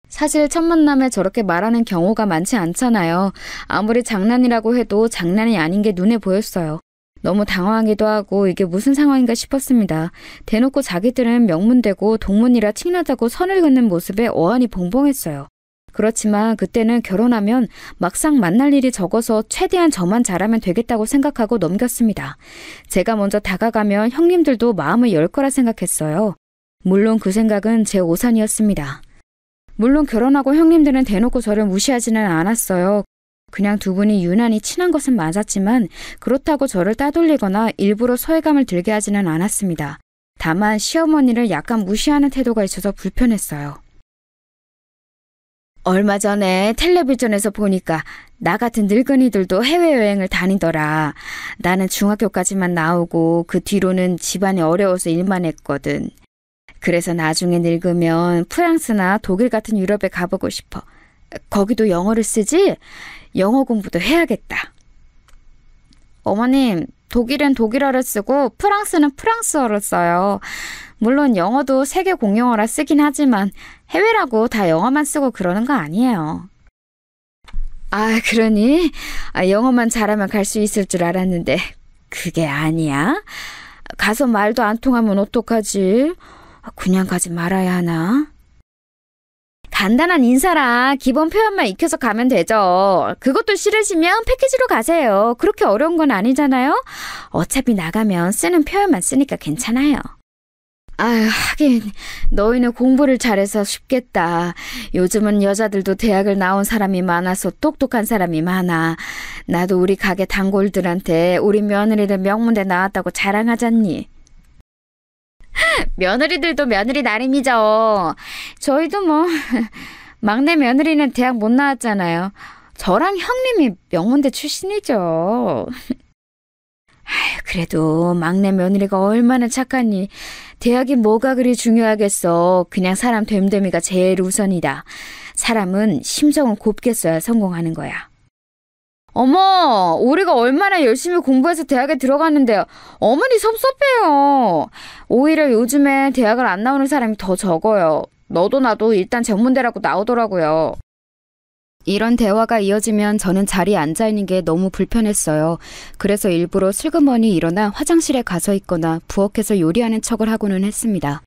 Speaker 2: 사실 첫 만남에 저렇게 말하는 경우가 많지 않잖아요. 아무리 장난이라고 해도 장난이 아닌 게 눈에 보였어요. 너무 당황하기도 하고 이게 무슨 상황인가 싶었습니다. 대놓고 자기들은 명문대고 동문이라 친하다고 선을 긋는 모습에 어안이 벙벙했어요. 그렇지만 그때는 결혼하면 막상 만날 일이 적어서 최대한 저만 잘하면 되겠다고 생각하고 넘겼습니다. 제가 먼저 다가가면 형님들도 마음을 열 거라 생각했어요. 물론 그 생각은 제 오산이었습니다. 물론 결혼하고 형님들은 대놓고 저를 무시하지는 않았어요. 그냥 두 분이 유난히 친한 것은 맞았지만 그렇다고 저를 따돌리거나 일부러 소외감을 들게 하지는 않았습니다. 다만 시어머니를 약간 무시하는 태도가 있어서 불편했어요. 얼마 전에 텔레비전에서 보니까 나 같은 늙은이들도 해외여행을 다니더라. 나는 중학교까지만 나오고 그 뒤로는 집안이 어려워서 일만 했거든. 그래서 나중에 늙으면 프랑스나 독일 같은 유럽에 가보고 싶어. 거기도 영어를 쓰지? 영어 공부도 해야겠다. 어머님, 독일은 독일어를 쓰고 프랑스는 프랑스어를 써요. 물론 영어도 세계 공용어라 쓰긴 하지만 해외라고 다 영어만 쓰고 그러는 거 아니에요. 아, 그러니? 영어만 잘하면 갈 수 있을 줄 알았는데 그게 아니야? 가서 말도 안 통하면 어떡하지? 그냥 가지 말아야 하나? 간단한 인사랑 기본 표현만 익혀서 가면 되죠. 그것도 싫으시면 패키지로 가세요. 그렇게 어려운 건 아니잖아요. 어차피 나가면 쓰는 표현만 쓰니까 괜찮아요. 아유, 하긴 너희는 공부를 잘해서 쉽겠다. 요즘은 여자들도 대학을 나온 사람이 많아서 똑똑한 사람이 많아. 나도 우리 가게 단골들한테 우리 며느리들 명문대 나왔다고 자랑하잖니. 며느리들도 며느리 나름이죠. 저희도 뭐 막내 며느리는 대학 못 나왔잖아요. 저랑 형님이 명문대 출신이죠. 그래도 막내 며느리가 얼마나 착하니. 대학이 뭐가 그리 중요하겠어. 그냥 사람 됨됨이가 제일 우선이다. 사람은 심정을 곱게 써야 성공하는 거야. 어머, 우리가 얼마나 열심히 공부해서 대학에 들어갔는데요. 어머니 섭섭해요. 오히려 요즘에 대학을 안 나오는 사람이 더 적어요. 너도 나도 일단 전문대라고 나오더라고요. 이런 대화가 이어지면 저는 자리에 앉아있는 게 너무 불편했어요. 그래서 일부러 슬그머니 일어나 화장실에 가서 있거나 부엌에서 요리하는 척을 하고는 했습니다.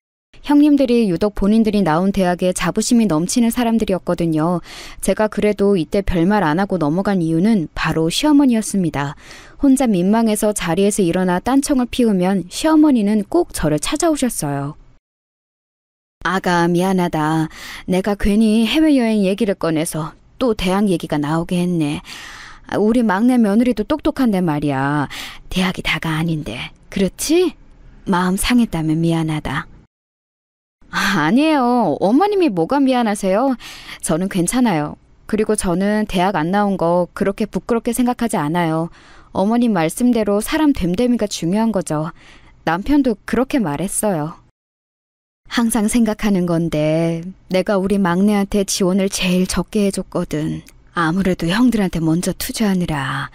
Speaker 2: 형님들이 유독 본인들이 나온 대학에 자부심이 넘치는 사람들이었거든요. 제가 그래도 이때 별말 안 하고 넘어간 이유는 바로 시어머니였습니다. 혼자 민망해서 자리에서 일어나 딴청을 피우면 시어머니는 꼭 저를 찾아오셨어요. 아가, 미안하다. 내가 괜히 해외여행 얘기를 꺼내서 또 대학 얘기가 나오게 했네. 우리 막내 며느리도 똑똑한데 말이야. 대학이 다가 아닌데. 그렇지? 마음 상했다면 미안하다. 아니에요. 어머님이 뭐가 미안하세요? 저는 괜찮아요. 그리고 저는 대학 안 나온 거 그렇게 부끄럽게 생각하지 않아요. 어머님 말씀대로 사람 됨됨이가 중요한 거죠. 남편도 그렇게 말했어요. 항상 생각하는 건데 내가 우리 막내한테 지원을 제일 적게 해줬거든. 아무래도 형들한테 먼저 투자하느라.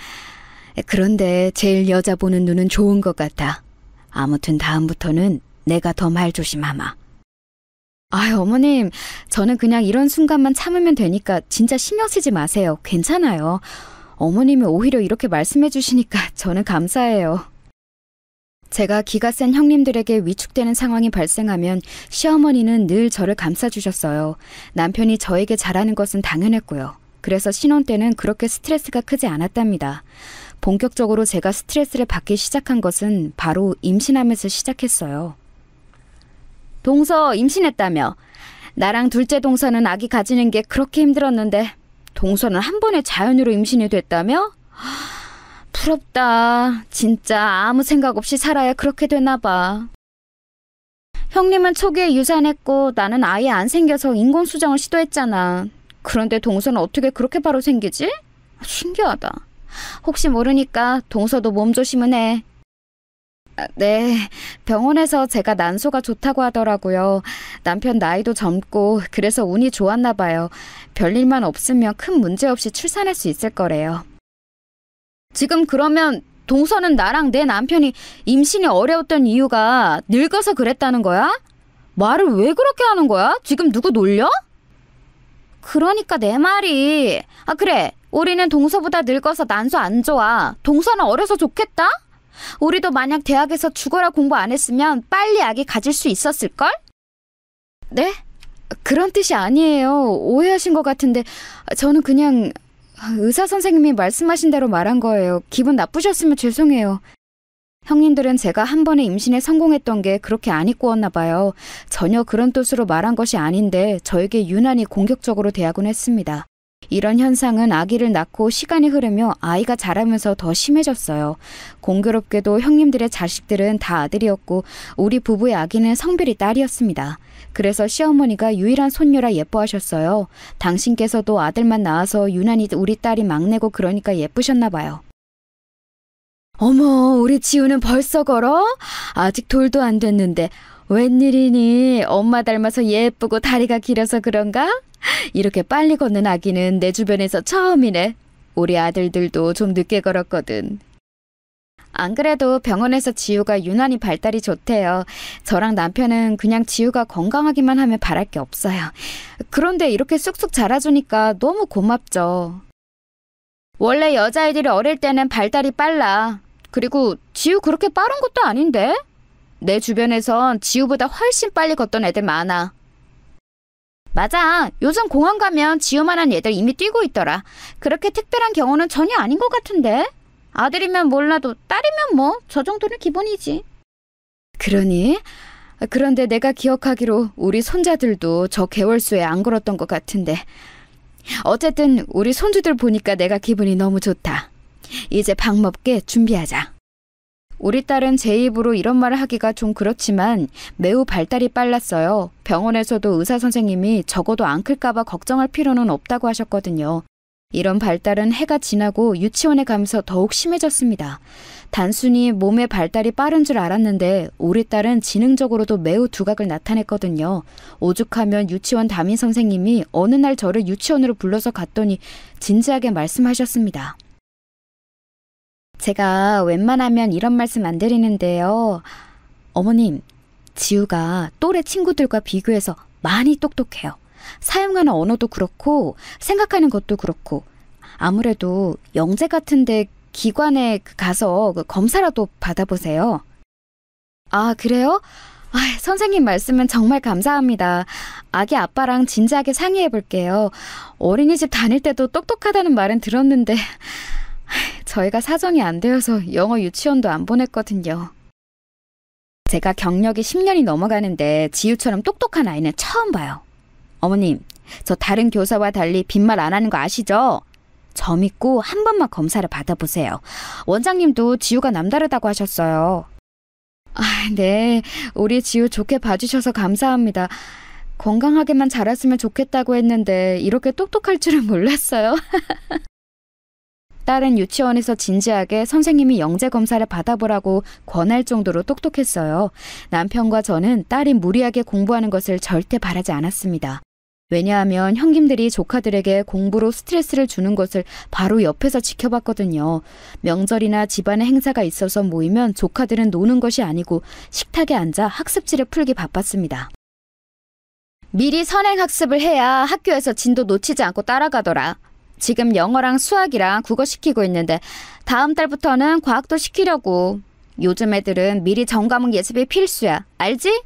Speaker 2: 그런데 제일 여자 보는 눈은 좋은 것 같아. 아무튼 다음부터는 내가 더 말 조심하마. 아유, 어머님, 저는 그냥 이런 순간만 참으면 되니까 진짜 신경 쓰지 마세요. 괜찮아요. 어머님이 오히려 이렇게 말씀해 주시니까 저는 감사해요. 제가 기가 센 형님들에게 위축되는 상황이 발생하면 시어머니는 늘 저를 감싸주셨어요. 남편이 저에게 잘하는 것은 당연했고요. 그래서 신혼 때는 그렇게 스트레스가 크지 않았답니다. 본격적으로 제가 스트레스를 받기 시작한 것은 바로 임신하면서 시작했어요. 동서 임신했다며. 나랑 둘째 동서는 아기 가지는 게 그렇게 힘들었는데 동서는 한 번에 자연으로 임신이 됐다며? 부럽다. 진짜 아무 생각 없이 살아야 그렇게 되나 봐. 형님은 초기에 유산했고 나는 아예 안 생겨서 인공수정을 시도했잖아. 그런데 동서는 어떻게 그렇게 바로 생기지? 신기하다. 혹시 모르니까 동서도 몸조심은 해. 네, 병원에서 제가 난소가 좋다고 하더라고요. 남편 나이도 젊고 그래서 운이 좋았나 봐요. 별일만 없으면 큰 문제 없이 출산할 수 있을 거래요. 지금 그러면 동서는 나랑 내 남편이 임신이 어려웠던 이유가 늙어서 그랬다는 거야? 말을 왜 그렇게 하는 거야? 지금 누구 놀려? 그러니까 내 말이. 그래. 우리는 동서보다 늙어서 난소 안 좋아. 동서는 어려서 좋겠다? 우리도 만약 대학에서 죽어라 공부 안 했으면 빨리 아기 가질 수 있었을걸? 네? 그런 뜻이 아니에요. 오해하신 것 같은데 저는 그냥 의사 선생님이 말씀하신 대로 말한 거예요. 기분 나쁘셨으면 죄송해요. 형님들은 제가 한 번에 임신에 성공했던 게 그렇게 안 이꾸었나 봐요. 전혀 그런 뜻으로 말한 것이 아닌데 저에게 유난히 공격적으로 대하곤 했습니다. 이런 현상은 아기를 낳고 시간이 흐르며 아이가 자라면서 더 심해졌어요. 공교롭게도 형님들의 자식들은 다 아들이었고 우리 부부의 아기는 성별이 딸이었습니다. 그래서 시어머니가 유일한 손녀라 예뻐하셨어요. 당신께서도 아들만 낳아서 유난히 우리 딸이 막내고 그러니까 예쁘셨나 봐요. 어머, 우리 지우는 벌써 걸어? 아직 돌도 안 됐는데 웬일이니? 엄마 닮아서 예쁘고 다리가 길어서 그런가? 이렇게 빨리 걷는 아기는 내 주변에서 처음이네. 우리 아들들도 좀 늦게 걸었거든. 안 그래도 병원에서 지우가 유난히 발달이 좋대요. 저랑 남편은 그냥 지우가 건강하기만 하면 바랄 게 없어요. 그런데 이렇게 쑥쑥 자라주니까 너무 고맙죠. 원래 여자아이들이 어릴 때는 발달이 빨라. 그리고 지우 그렇게 빠른 것도 아닌데? 내 주변에선 지우보다 훨씬 빨리 걷던 애들 많아. 맞아. 요즘 공원 가면 지우만한 애들 이미 뛰고 있더라. 그렇게 특별한 경우는 전혀 아닌 것 같은데? 아들이면 몰라도 딸이면 뭐 저 정도는 기본이지. 그러니? 그런데 내가 기억하기로 우리 손자들도 저 개월수에 안 걸었던 것 같은데. 어쨌든 우리 손주들 보니까 내가 기분이 너무 좋다. 이제 밥 먹게 준비하자. 우리 딸은 제 입으로 이런 말을 하기가 좀 그렇지만 매우 발달이 빨랐어요. 병원에서도 의사 선생님이 적어도 안 클까봐 걱정할 필요는 없다고 하셨거든요. 이런 발달은 해가 지나고 유치원에 가면서 더욱 심해졌습니다. 단순히 몸의 발달이 빠른 줄 알았는데 우리 딸은 지능적으로도 매우 두각을 나타냈거든요. 오죽하면 유치원 담임 선생님이 어느 날 저를 유치원으로 불러서 갔더니 진지하게 말씀하셨습니다. 제가 웬만하면 이런 말씀 안 드리는데요. 어머님, 지우가 또래 친구들과 비교해서 많이 똑똑해요. 사용하는 언어도 그렇고 생각하는 것도 그렇고 아무래도 영재 같은데 기관에 가서 검사라도 받아보세요. 아, 그래요? 선생님 말씀은 정말 감사합니다. 아기 아빠랑 진지하게 상의해 볼게요. 어린이집 다닐 때도 똑똑하다는 말은 들었는데 저희가 사정이 안 되어서 영어 유치원도 안 보냈거든요. 제가 경력이 10년이 넘어가는데 지우처럼 똑똑한 아이는 처음 봐요. 어머님, 저 다른 교사와 달리 빈말 안 하는 거 아시죠? 저 믿고 한 번만 검사를 받아보세요. 원장님도 지우가 남다르다고 하셨어요. 네. 우리 지우 좋게 봐주셔서 감사합니다. 건강하게만 자랐으면 좋겠다고 했는데 이렇게 똑똑할 줄은 몰랐어요. 딸은 유치원에서 진지하게 선생님이 영재 검사를 받아보라고 권할 정도로 똑똑했어요. 남편과 저는 딸이 무리하게 공부하는 것을 절대 바라지 않았습니다. 왜냐하면 형님들이 조카들에게 공부로 스트레스를 주는 것을 바로 옆에서 지켜봤거든요. 명절이나 집안의 행사가 있어서 모이면 조카들은 노는 것이 아니고 식탁에 앉아 학습지를 풀기 바빴습니다. 미리 선행학습을 해야 학교에서 진도 놓치지 않고 따라가더라. 지금 영어랑 수학이랑 국어 시키고 있는데 다음 달부터는 과학도 시키려고. 요즘 애들은 미리 전과목 예습이 필수야. 알지?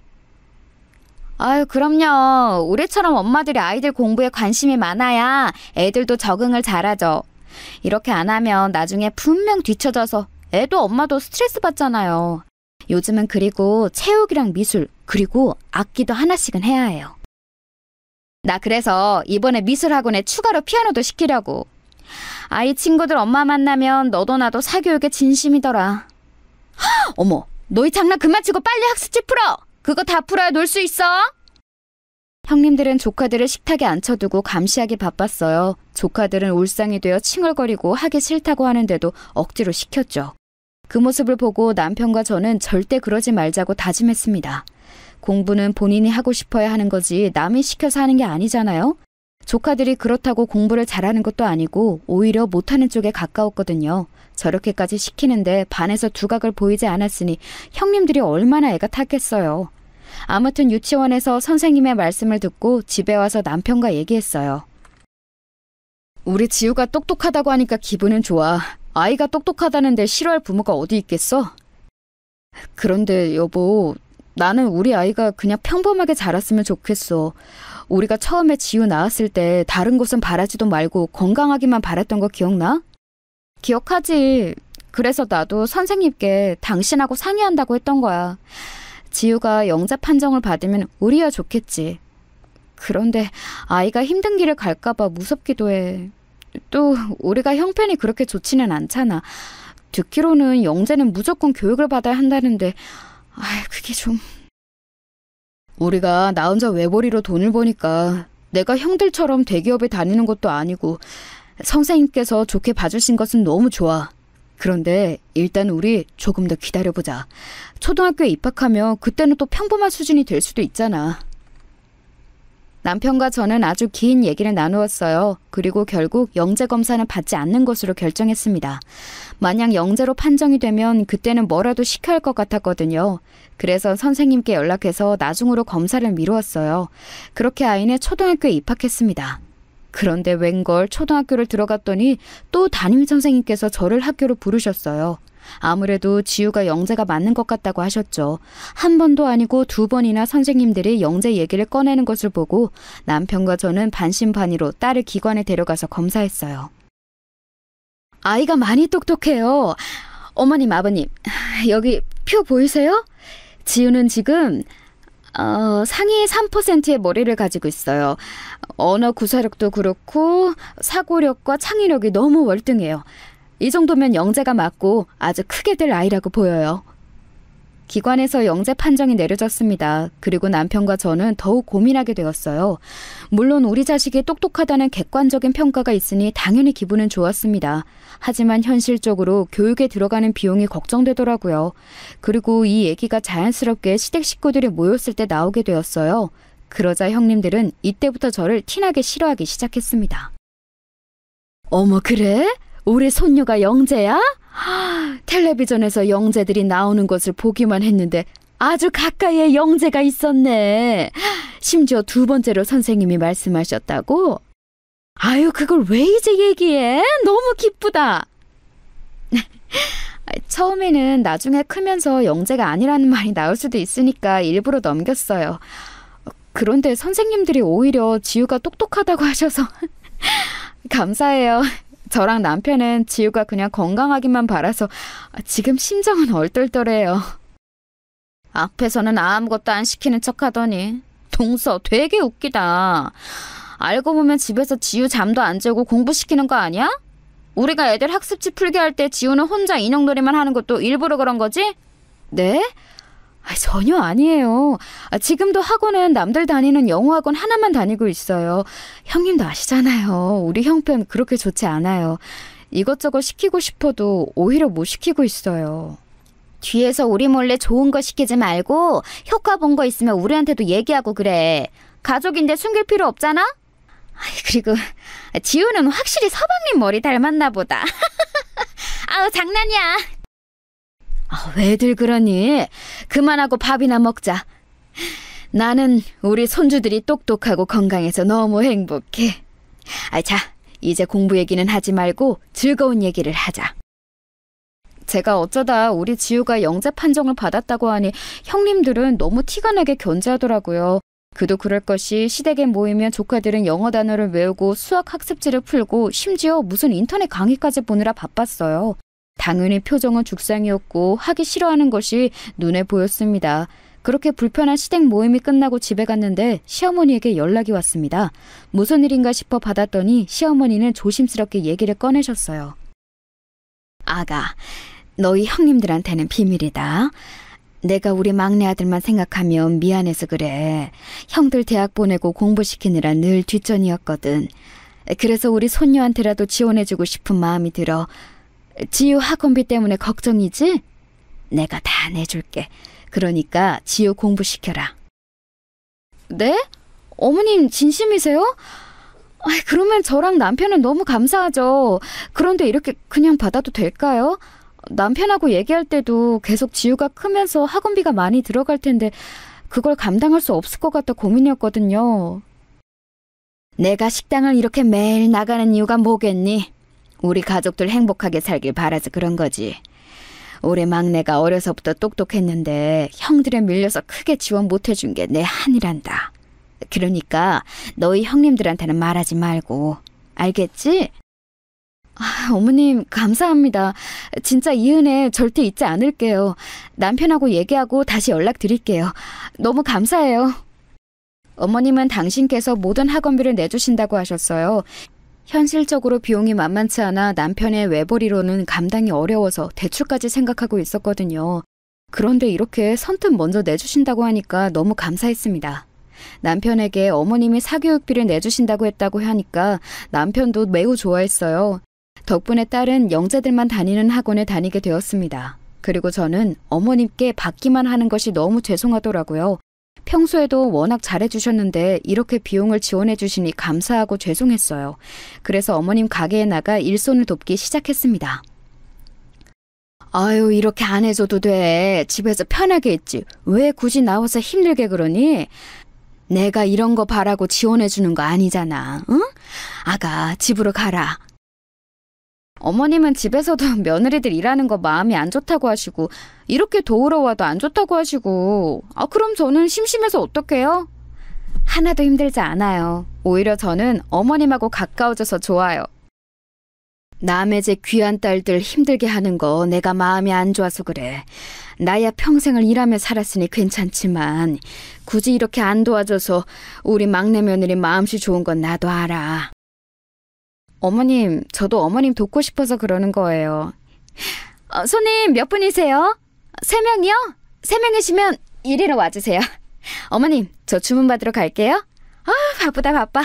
Speaker 2: 아유, 그럼요. 우리처럼 엄마들이 아이들 공부에 관심이 많아야 애들도 적응을 잘하죠. 이렇게 안 하면 나중에 분명 뒤처져서 애도 엄마도 스트레스 받잖아요. 요즘은 그리고 체육이랑 미술, 그리고 악기도 하나씩은 해야 해요. 나 그래서 이번에 미술학원에 추가로 피아노도 시키려고. 아이 친구들 엄마 만나면 너도 나도 사교육에 진심이더라. 어머, 너희 장난 그만 치고 빨리 학습지 풀어! 그거 다 풀어야 놀 수 있어? 형님들은 조카들을 식탁에 앉혀두고 감시하기 바빴어요. 조카들은 울상이 되어 칭얼거리고 하기 싫다고 하는데도 억지로 시켰죠. 그 모습을 보고 남편과 저는 절대 그러지 말자고 다짐했습니다. 공부는 본인이 하고 싶어야 하는 거지 남이 시켜서 하는 게 아니잖아요. 조카들이 그렇다고 공부를 잘하는 것도 아니고 오히려 못하는 쪽에 가까웠거든요. 저렇게까지 시키는데 반에서 두각을 보이지 않았으니 형님들이 얼마나 애가 탔겠어요. 아무튼 유치원에서 선생님의 말씀을 듣고 집에 와서 남편과 얘기했어요. 우리 지우가 똑똑하다고 하니까 기분은 좋아. 아이가 똑똑하다는데 싫어할 부모가 어디 있겠어? 그런데 여보, 나는 우리 아이가 그냥 평범하게 자랐으면 좋겠어. 우리가 처음에 지우 낳았을 때 다른 것은 바라지도 말고 건강하기만 바랐던 거 기억나? 기억하지. 그래서 나도 선생님께 당신하고 상의한다고 했던 거야. 지우가 영재 판정을 받으면 우리야 좋겠지. 그런데 아이가 힘든 길을 갈까봐 무섭기도 해. 또 우리가 형편이 그렇게 좋지는 않잖아. 듣기로는 영재는 무조건 교육을 받아야 한다는데 그게 좀... 우리가 나 혼자 외벌이로 돈을 버니까 내가 형들처럼 대기업에 다니는 것도 아니고 선생님께서 좋게 봐주신 것은 너무 좋아. 그런데 일단 우리 조금 더 기다려보자. 초등학교에 입학하면 그때는 또 평범한 수준이 될 수도 있잖아. 남편과 저는 아주 긴 얘기를 나누었어요. 그리고 결국 영재 검사는 받지 않는 것으로 결정했습니다. 만약 영재로 판정이 되면 그때는 뭐라도 시켜야 할 것 같았거든요. 그래서 선생님께 연락해서 나중으로 검사를 미루었어요. 그렇게 아이는 초등학교에 입학했습니다. 그런데 웬걸 초등학교를 들어갔더니 또 담임 선생님께서 저를 학교로 부르셨어요. 아무래도 지우가 영재가 맞는 것 같다고 하셨죠. 한 번도 아니고 두 번이나 선생님들이 영재 얘기를 꺼내는 것을 보고 남편과 저는 반신반의로 딸을 기관에 데려가서 검사했어요. 아이가 많이 똑똑해요. 어머님, 아버님, 여기 표 보이세요? 지우는 지금 상위 3%의 머리를 가지고 있어요. 언어 구사력도 그렇고 사고력과 창의력이 너무 월등해요. 이 정도면 영재가 맞고 아주 크게 될 아이라고 보여요. 기관에서 영재 판정이 내려졌습니다. 그리고 남편과 저는 더욱 고민하게 되었어요. 물론 우리 자식이 똑똑하다는 객관적인 평가가 있으니 당연히 기분은 좋았습니다. 하지만 현실적으로 교육에 들어가는 비용이 걱정되더라고요. 그리고 이 얘기가 자연스럽게 시댁 식구들이 모였을 때 나오게 되었어요. 그러자 형님들은 이때부터 저를 티나게 싫어하기 시작했습니다. 어머, 그래? 우리 손녀가 영재야? 텔레비전에서 영재들이 나오는 것을 보기만 했는데 아주 가까이에 영재가 있었네. 심지어 두 번째로 선생님이 말씀하셨다고? 아유, 그걸 왜 이제 얘기해? 너무 기쁘다. 처음에는 나중에 크면서 영재가 아니라는 말이 나올 수도 있으니까 일부러 넘겼어요. 그런데 선생님들이 오히려 지우가 똑똑하다고 하셔서 감사해요. 저랑 남편은 지우가 그냥 건강하기만 바라서 지금 심정은 얼떨떨해요. 앞에서는 아무것도 안 시키는 척하더니 동서 되게 웃기다. 알고 보면 집에서 지우 잠도 안 재고 공부시키는 거 아니야? 우리가 애들 학습지 풀게 할 때 지우는 혼자 인형놀이만 하는 것도 일부러 그런 거지? 네? 전혀 아니에요. 지금도 학원은 남들 다니는 영어학원 하나만 다니고 있어요. 형님도 아시잖아요. 우리 형편 그렇게 좋지 않아요. 이것저것 시키고 싶어도 오히려 못 시키고 있어요. 뒤에서 우리 몰래 좋은 거 시키지 말고 효과 본 거 있으면 우리한테도 얘기하고 그래. 가족인데 숨길 필요 없잖아? 그리고 지우는 확실히 서방님 머리 닮았나 보다. 아우 장난이야. 왜들 그러니? 그만하고 밥이나 먹자. 나는 우리 손주들이 똑똑하고 건강해서 너무 행복해. 자, 이제 공부 얘기는 하지 말고 즐거운 얘기를 하자. 제가 어쩌다 우리 지우가 영재 판정을 받았다고 하니 형님들은 너무 티가 나게 견제하더라고요. 그도 그럴 것이 시댁에 모이면 조카들은 영어 단어를 외우고 수학 학습지를 풀고 심지어 무슨 인터넷 강의까지 보느라 바빴어요. 당연히 표정은 죽상이었고 하기 싫어하는 것이 눈에 보였습니다. 그렇게 불편한 시댁 모임이 끝나고 집에 갔는데 시어머니에게 연락이 왔습니다. 무슨 일인가 싶어 받았더니 시어머니는 조심스럽게 얘기를 꺼내셨어요. 아가, 너희 형님들한테는 비밀이다. 내가 우리 막내 아들만 생각하면 미안해서 그래. 형들 대학 보내고 공부시키느라 늘 뒷전이었거든. 그래서 우리 손녀한테라도 지원해주고 싶은 마음이 들어. 지우 학원비 때문에 걱정이지? 내가 다 내줄게. 그러니까 지우 공부시켜라. 네? 어머님 진심이세요? 그러면 저랑 남편은 너무 감사하죠. 그런데 이렇게 그냥 받아도 될까요? 남편하고 얘기할 때도 계속 지우가 크면서 학원비가 많이 들어갈 텐데 그걸 감당할 수 없을 것 같아 고민이었거든요. 내가 식당을 이렇게 매일 나가는 이유가 뭐겠니? 우리 가족들 행복하게 살길 바라서 그런 거지. 우리 막내가 어려서부터 똑똑했는데 형들에 밀려서 크게 지원 못 해준 게 내 한이란다. 그러니까 너희 형님들한테는 말하지 말고. 알겠지? 어머님 감사합니다. 진짜 이 은혜 절대 잊지 않을게요. 남편하고 얘기하고 다시 연락드릴게요. 너무 감사해요. 어머님은 당신께서 모든 학원비를 내주신다고 하셨어요. 현실적으로 비용이 만만치 않아 남편의 외벌이로는 감당이 어려워서 대출까지 생각하고 있었거든요. 그런데 이렇게 선뜻 먼저 내주신다고 하니까 너무 감사했습니다. 남편에게 어머님이 사교육비를 내주신다고 했다고 하니까 남편도 매우 좋아했어요. 덕분에 딸은 영재들만 다니는 학원에 다니게 되었습니다. 그리고 저는 어머님께 받기만 하는 것이 너무 죄송하더라고요. 평소에도 워낙 잘해주셨는데 이렇게 비용을 지원해주시니 감사하고 죄송했어요. 그래서 어머님 가게에 나가 일손을 돕기 시작했습니다. 아유, 이렇게 안 해줘도 돼. 집에서 편하게 있지. 왜 굳이 나와서 힘들게 그러니? 내가 이런 거 바라고 지원해주는 거 아니잖아. 응? 아가, 집으로 가라. 어머님은 집에서도 며느리들 일하는 거 마음이 안 좋다고 하시고 이렇게 도우러 와도 안 좋다고 하시고 그럼 저는 심심해서 어떡해요? 하나도 힘들지 않아요. 오히려 저는 어머님하고 가까워져서 좋아요. 남의 집 귀한 딸들 힘들게 하는 거 내가 마음이 안 좋아서 그래. 나야 평생을 일하며 살았으니 괜찮지만 굳이 이렇게 안 도와줘서 우리 막내 며느리 마음씨 좋은 건 나도 알아. 어머님, 저도 어머님 돕고 싶어서 그러는 거예요. 손님 몇 분이세요? 3명이요? 3명이시면 이리로 와주세요. 어머님, 저 주문 받으러 갈게요. 바쁘다 바빠.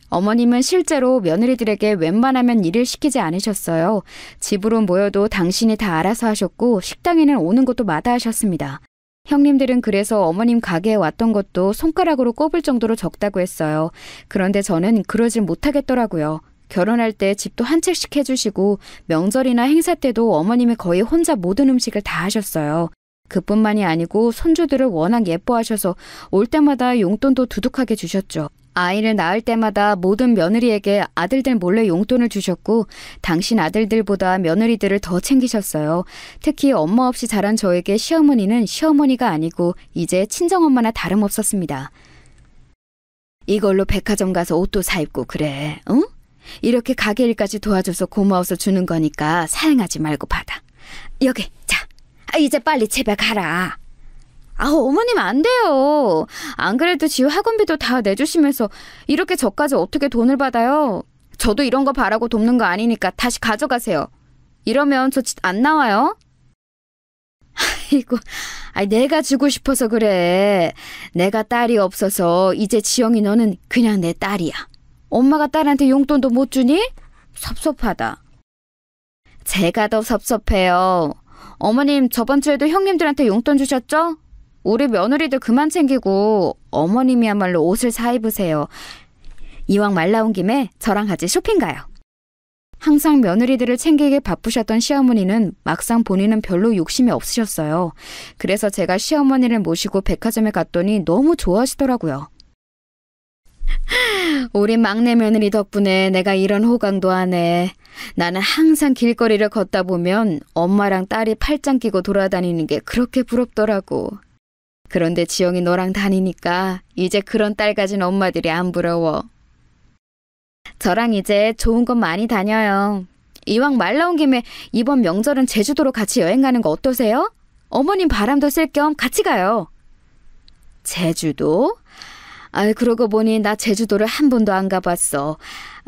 Speaker 2: 어머님은 실제로 며느리들에게 웬만하면 일을 시키지 않으셨어요. 집으로 모여도 당신이 다 알아서 하셨고 식당에는 오는 것도 마다하셨습니다. 형님들은 그래서 어머님 가게에 왔던 것도 손가락으로 꼽을 정도로 적다고 했어요. 그런데 저는 그러질 못하겠더라고요. 결혼할 때 집도 한 채씩 해주시고 명절이나 행사 때도 어머님이 거의 혼자 모든 음식을 다 하셨어요. 그뿐만이 아니고 손주들을 워낙 예뻐하셔서 올 때마다 용돈도 두둑하게 주셨죠. 아이를 낳을 때마다 모든 며느리에게 아들들 몰래 용돈을 주셨고 당신 아들들보다 며느리들을 더 챙기셨어요. 특히 엄마 없이 자란 저에게 시어머니는 시어머니가 아니고 이제 친정엄마나 다름없었습니다. 이걸로 백화점 가서 옷도 사입고 그래, 응? 이렇게 가게 일까지 도와줘서 고마워서 주는 거니까 사양하지 말고 받아. 여기, 자, 이제 빨리 집에 가라. 어머님 안 돼요. 안 그래도 지우 학원비도 다 내주시면서 이렇게 저까지 어떻게 돈을 받아요? 저도 이런 거 바라고 돕는 거 아니니까 다시 가져가세요. 이러면 저 안 나와요? 아이고, 내가 주고 싶어서 그래. 내가 딸이 없어서 이제 지영이 너는 그냥 내 딸이야. 엄마가 딸한테 용돈도 못 주니? 섭섭하다. 제가 더 섭섭해요. 어머님 저번 주에도 형님들한테 용돈 주셨죠? 우리 며느리들 그만 챙기고 어머님이야말로 옷을 사 입으세요. 이왕 말 나온 김에 저랑 같이 쇼핑 가요. 항상 며느리들을 챙기게 바쁘셨던 시어머니는 막상 본인은 별로 욕심이 없으셨어요. 그래서 제가 시어머니를 모시고 백화점에 갔더니 너무 좋아하시더라고요. 우리 막내 며느리 덕분에 내가 이런 호강도 하네. 나는 항상 길거리를 걷다 보면 엄마랑 딸이 팔짱 끼고 돌아다니는 게 그렇게 부럽더라고. 그런데 지영이 너랑 다니니까 이제 그런 딸 가진 엄마들이 안 부러워. 저랑 이제 좋은 곳 많이 다녀요. 이왕 말 나온 김에 이번 명절은 제주도로 같이 여행 가는 거 어떠세요? 어머님 바람도 쓸 겸 같이 가요. 제주도? 그러고 보니 나 제주도를 한 번도 안 가봤어.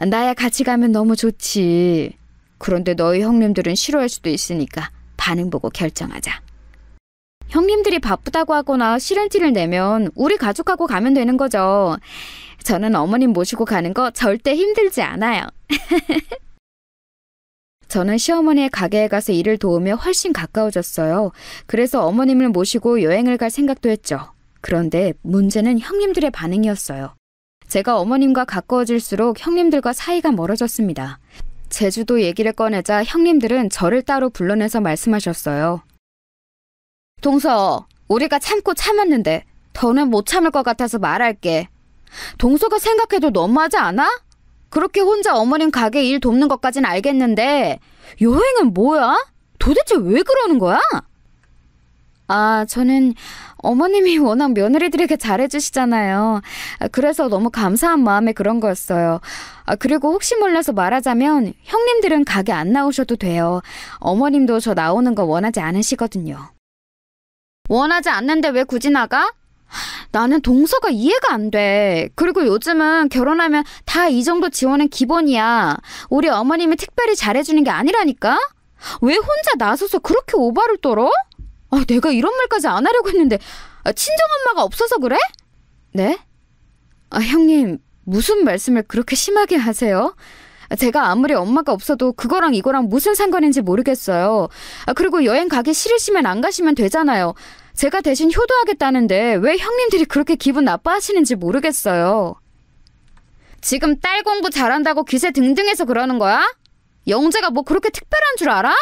Speaker 2: 나야 같이 가면 너무 좋지. 그런데 너희 형님들은 싫어할 수도 있으니까 반응 보고 결정하자. 형님들이 바쁘다고 하거나 싫은 티를 내면 우리 가족하고 가면 되는 거죠. 저는 어머님 모시고 가는 거 절대 힘들지 않아요. 저는 시어머니의 가게에 가서 일을 도우며 훨씬 가까워졌어요. 그래서 어머님을 모시고 여행을 갈 생각도 했죠. 그런데 문제는 형님들의 반응이었어요. 제가 어머님과 가까워질수록 형님들과 사이가 멀어졌습니다. 제주도 얘기를 꺼내자 형님들은 저를 따로 불러내서 말씀하셨어요. 동서, 우리가 참고 참았는데 더는 못 참을 것 같아서 말할게. 동서가 생각해도 너무하지 않아? 그렇게 혼자 어머님 가게 일 돕는 것까진 알겠는데 여행은 뭐야? 도대체 왜 그러는 거야? 저는 어머님이 워낙 며느리들에게 잘해주시잖아요. 그래서 너무 감사한 마음에 그런 거였어요. 그리고 혹시 몰라서 말하자면 형님들은 가게 안 나오셔도 돼요. 어머님도 저 나오는 거 원하지 않으시거든요. 원하지 않는데 왜 굳이 나가? 나는 동서가 이해가 안 돼. 그리고 요즘은 결혼하면 다 이 정도 지원은 기본이야. 우리 어머님이 특별히 잘해주는 게 아니라니까? 왜 혼자 나서서 그렇게 오바를 떨어? 내가 이런 말까지 안 하려고 했는데 친정엄마가 없어서 그래? 네? 형님, 무슨 말씀을 그렇게 심하게 하세요? 제가 아무리 엄마가 없어도 그거랑 이거랑 무슨 상관인지 모르겠어요. 그리고 여행 가기 싫으시면 안 가시면 되잖아요. 제가 대신 효도하겠다는데 왜 형님들이 그렇게 기분 나빠하시는지 모르겠어요. 지금 딸 공부 잘한다고 기세 등등해서 그러는 거야? 영재가 뭐 그렇게 특별한 줄 알아?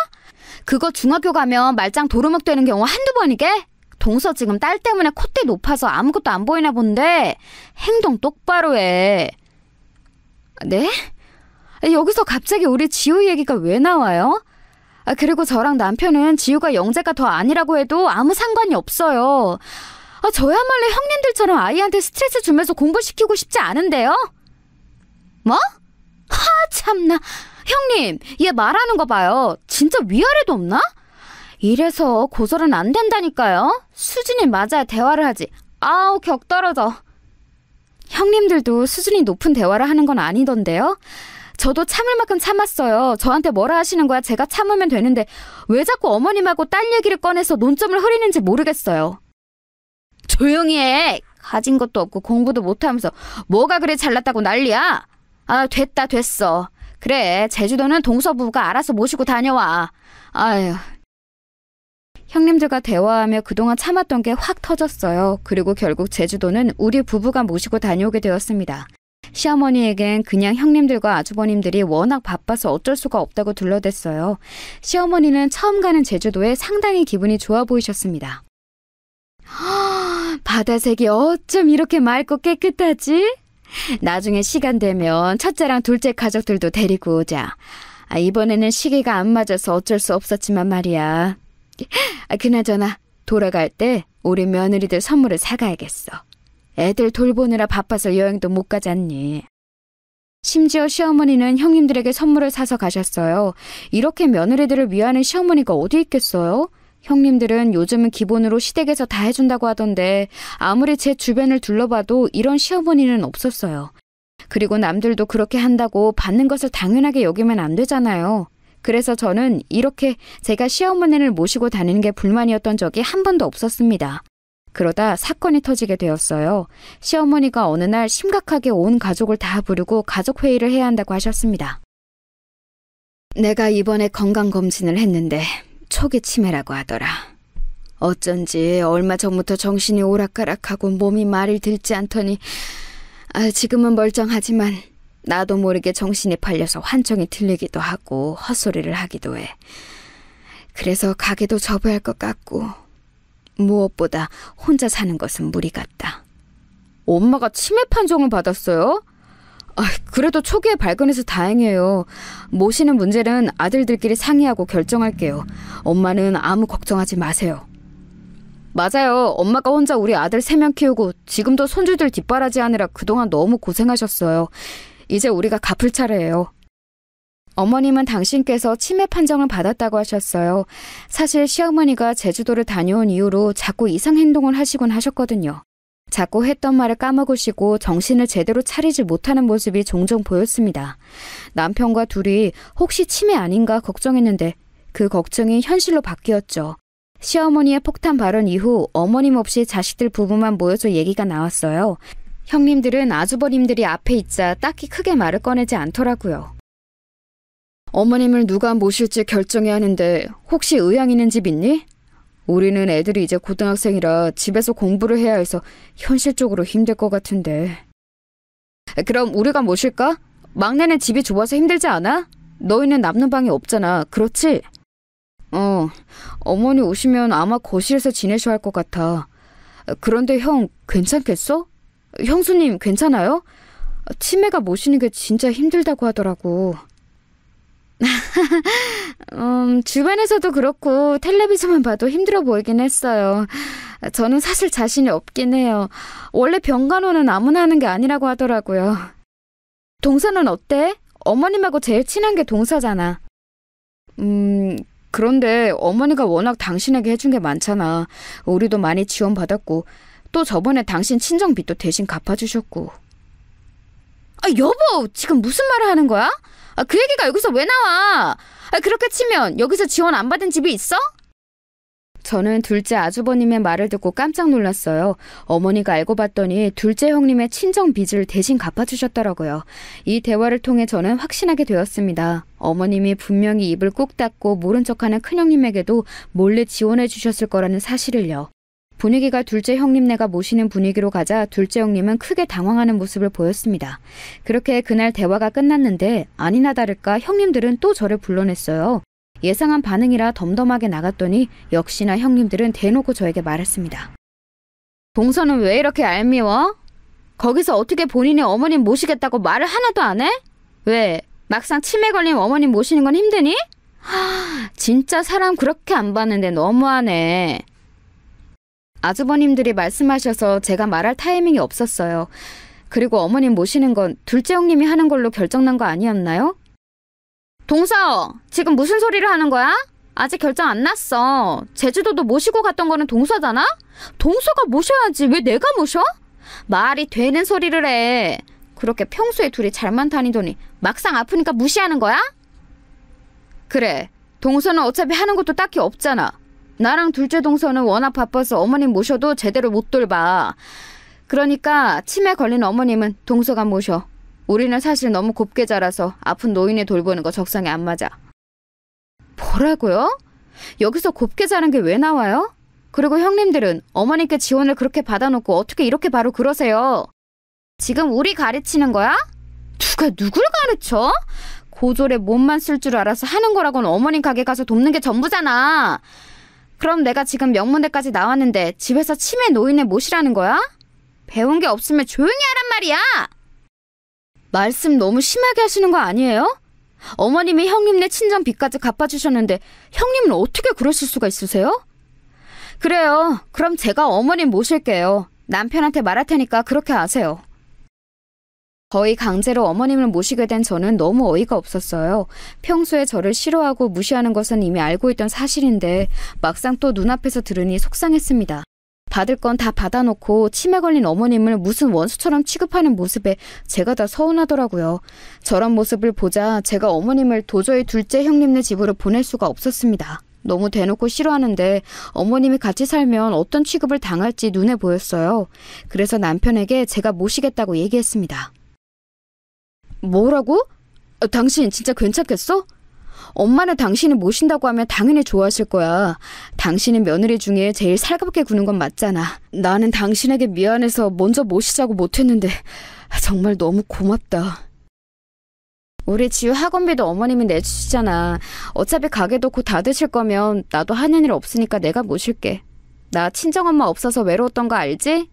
Speaker 2: 그거 중학교 가면 말짱 도루묵 되는 경우 한두 번이게? 동서 지금 딸 때문에 콧대 높아서 아무것도 안 보이나 본데 행동 똑바로 해. 네? 여기서 갑자기 우리 지우 얘기가 왜 나와요? 그리고 저랑 남편은 지우가 영재가 더 아니라고 해도 아무 상관이 없어요. 저야말로 형님들처럼 아이한테 스트레스 주면서 공부시키고 싶지 않은데요? 뭐? 참나. 형님, 얘 말하는 거 봐요. 진짜 위아래도 없나? 이래서 고소는 안 된다니까요. 수준이 맞아야 대화를 하지. 격 떨어져. 형님들도 수준이 높은 대화를 하는 건 아니던데요? 저도 참을 만큼 참았어요. 저한테 뭐라 하시는 거야? 제가 참으면 되는데 왜 자꾸 어머님하고 딸 얘기를 꺼내서 논점을 흐리는지 모르겠어요. 조용히 해. 가진 것도 없고 공부도 못하면서 뭐가 그래 잘났다고 난리야? 됐어. 그래, 제주도는 동서 부부가 알아서 모시고 다녀와. 형님들과 대화하며 그동안 참았던 게 확 터졌어요. 그리고 결국 제주도는 우리 부부가 모시고 다녀오게 되었습니다. 시어머니에겐 그냥 형님들과 아주버님들이 워낙 바빠서 어쩔 수가 없다고 둘러댔어요. 시어머니는 처음 가는 제주도에 상당히 기분이 좋아 보이셨습니다. 바다색이 어쩜 이렇게 맑고 깨끗하지? 나중에 시간 되면 첫째랑 둘째 가족들도 데리고 오자. 이번에는 시기가 안 맞아서 어쩔 수 없었지만 말이야. 그나저나 돌아갈 때 우리 며느리들 선물을 사가야겠어. 애들 돌보느라 바빠서 여행도 못 가잖니. 심지어 시어머니는 형님들에게 선물을 사서 가셨어요. 이렇게 며느리들을 위하는 시어머니가 어디 있겠어요? 형님들은 요즘은 기본으로 시댁에서 다 해준다고 하던데 아무리 제 주변을 둘러봐도 이런 시어머니는 없었어요. 그리고 남들도 그렇게 한다고 받는 것을 당연하게 여기면 안 되잖아요. 그래서 저는 이렇게 제가 시어머니를 모시고 다니는 게 불만이었던 적이 한 번도 없었습니다. 그러다 사건이 터지게 되었어요. 시어머니가 어느 날 심각하게 온 가족을 다 부르고 가족회의를 해야 한다고 하셨습니다. 내가 이번에 건강검진을 했는데 초기 치매라고 하더라. 어쩐지 얼마 전부터 정신이 오락가락하고 몸이 말을 들지 않더니 지금은 멀쩡하지만 나도 모르게 정신이 팔려서 환청이 들리기도 하고 헛소리를 하기도 해. 그래서 가게도 접어야 할 것 같고 무엇보다 혼자 사는 것은 무리 같다. 엄마가 치매 판정을 받았어요? 그래도 초기에 발견해서 다행이에요. 모시는 문제는 아들들끼리 상의하고 결정할게요. 엄마는 아무 걱정하지 마세요. 맞아요. 엄마가 혼자 우리 아들 3명 키우고 지금도 손주들 뒷바라지하느라 그동안 너무 고생하셨어요. 이제 우리가 갚을 차례예요. 어머님은 당신께서 치매 판정을 받았다고 하셨어요. 사실 시어머니가 제주도를 다녀온 이후로 자꾸 이상 행동을 하시곤 하셨거든요. 자꾸 했던 말을 까먹으시고 정신을 제대로 차리지 못하는 모습이 종종 보였습니다. 남편과 둘이 혹시 치매 아닌가 걱정했는데 그 걱정이 현실로 바뀌었죠. 시어머니의 폭탄 발언 이후 어머님 없이 자식들 부부만 모여서 얘기가 나왔어요. 형님들은 아주버님들이 앞에 있자 딱히 크게 말을 꺼내지 않더라고요. 어머님을 누가 모실지 결정해야 하는데 혹시 의향 있는 집 있니? 우리는 애들이 이제 고등학생이라 집에서 공부를 해야 해서 현실적으로 힘들 것 같은데. 그럼 우리가 모실까? 막내는 집이 좁아서 힘들지 않아? 너희는 남는 방이 없잖아. 그렇지? 어머니 오시면 아마 거실에서 지내셔야 할 것 같아. 그런데 형 괜찮겠어? 형수님 괜찮아요? 치매가 모시는 게 진짜 힘들다고 하더라고. 주변에서도 그렇고 텔레비전만 봐도 힘들어 보이긴 했어요. 저는 사실 자신이 없긴 해요. 원래 병간호는 아무나 하는 게 아니라고 하더라고요. 동서는 어때? 어머님하고 제일 친한 게 동서잖아. 그런데 어머니가 워낙 당신에게 해준 게 많잖아. 우리도 많이 지원받았고 또 저번에 당신 친정빚도 대신 갚아주셨고. 여보! 지금 무슨 말을 하는 거야? 그 얘기가 여기서 왜 나와? 그렇게 치면 여기서 지원 안 받은 집이 있어? 저는 둘째 아주버님의 말을 듣고 깜짝 놀랐어요. 어머니가 알고 봤더니 둘째 형님의 친정 빚을 대신 갚아주셨더라고요. 이 대화를 통해 저는 확신하게 되었습니다. 어머님이 분명히 입을 꾹 닫고 모른 척하는 큰형님에게도 몰래 지원해 주셨을 거라는 사실을요. 분위기가 둘째 형님네가 모시는 분위기로 가자 둘째 형님은 크게 당황하는 모습을 보였습니다. 그렇게 그날 대화가 끝났는데 아니나 다를까 형님들은 또 저를 불러냈어요. 예상한 반응이라 덤덤하게 나갔더니 역시나 형님들은 대놓고 저에게 말했습니다. 동서는 왜 이렇게 얄미워? 거기서 어떻게 본인이 어머님 모시겠다고 말을 하나도 안 해? 왜? 막상 치매 걸린 어머님 모시는 건 힘드니? 진짜 사람 그렇게 안 봤는데 너무하네. 아주버님들이 말씀하셔서 제가 말할 타이밍이 없었어요. 그리고 어머님 모시는 건 둘째 형님이 하는 걸로 결정난 거 아니었나요? 동서! 지금 무슨 소리를 하는 거야? 아직 결정 안 났어. 제주도도 모시고 갔던 거는 동서잖아? 동서가 모셔야지. 왜 내가 모셔? 말이 되는 소리를 해. 그렇게 평소에 둘이 잘만 다니더니 막상 아프니까 무시하는 거야? 그래. 동서는 어차피 하는 것도 딱히 없잖아. 나랑 둘째 동서는 워낙 바빠서 어머님 모셔도 제대로 못 돌봐. 그러니까 치매 걸린 어머님은 동서가 모셔. 우리는 사실 너무 곱게 자라서 아픈 노인을 돌보는 거 적성에 안 맞아. 뭐라고요? 여기서 곱게 자란 게 왜 나와요? 그리고 형님들은 어머님께 지원을 그렇게 받아놓고 어떻게 이렇게 바로 그러세요? 지금 우리 가르치는 거야? 누가 누굴 가르쳐? 고졸에 몸만 쓸 줄 알아서 하는 거라고는 어머님 가게 가서 돕는 게 전부잖아. 그럼 내가 지금 명문대까지 나왔는데 집에서 치매 노인을 모시라는 거야? 배운 게 없으면 조용히 하란 말이야! 말씀 너무 심하게 하시는 거 아니에요? 어머님이 형님네 친정 빚까지 갚아주셨는데 형님은 어떻게 그러실 수가 있으세요? 그래요. 그럼 제가 어머님 모실게요. 남편한테 말할 테니까 그렇게 하세요. 거의 강제로 어머님을 모시게 된 저는 너무 어이가 없었어요. 평소에 저를 싫어하고 무시하는 것은 이미 알고 있던 사실인데 막상 또 눈앞에서 들으니 속상했습니다. 받을 건 다 받아놓고 치매 걸린 어머님을 무슨 원수처럼 취급하는 모습에 제가 다 서운하더라고요. 저런 모습을 보자 제가 어머님을 도저히 둘째 형님네 집으로 보낼 수가 없었습니다. 너무 대놓고 싫어하는데 어머님이 같이 살면 어떤 취급을 당할지 눈에 보였어요. 그래서 남편에게 제가 모시겠다고 얘기했습니다. 뭐라고? 당신 진짜 괜찮겠어? 엄마는 당신이 모신다고 하면 당연히 좋아하실 거야. 당신은 며느리 중에 제일 살갑게 구는 건 맞잖아. 나는 당신에게 미안해서 먼저 모시자고 못했는데 정말 너무 고맙다. 우리 지우 학원비도 어머님이 내주시잖아. 어차피 가게도 곧 닫으실 거면 나도 하는 일 없으니까 내가 모실게. 나 친정엄마 없어서 외로웠던 거 알지?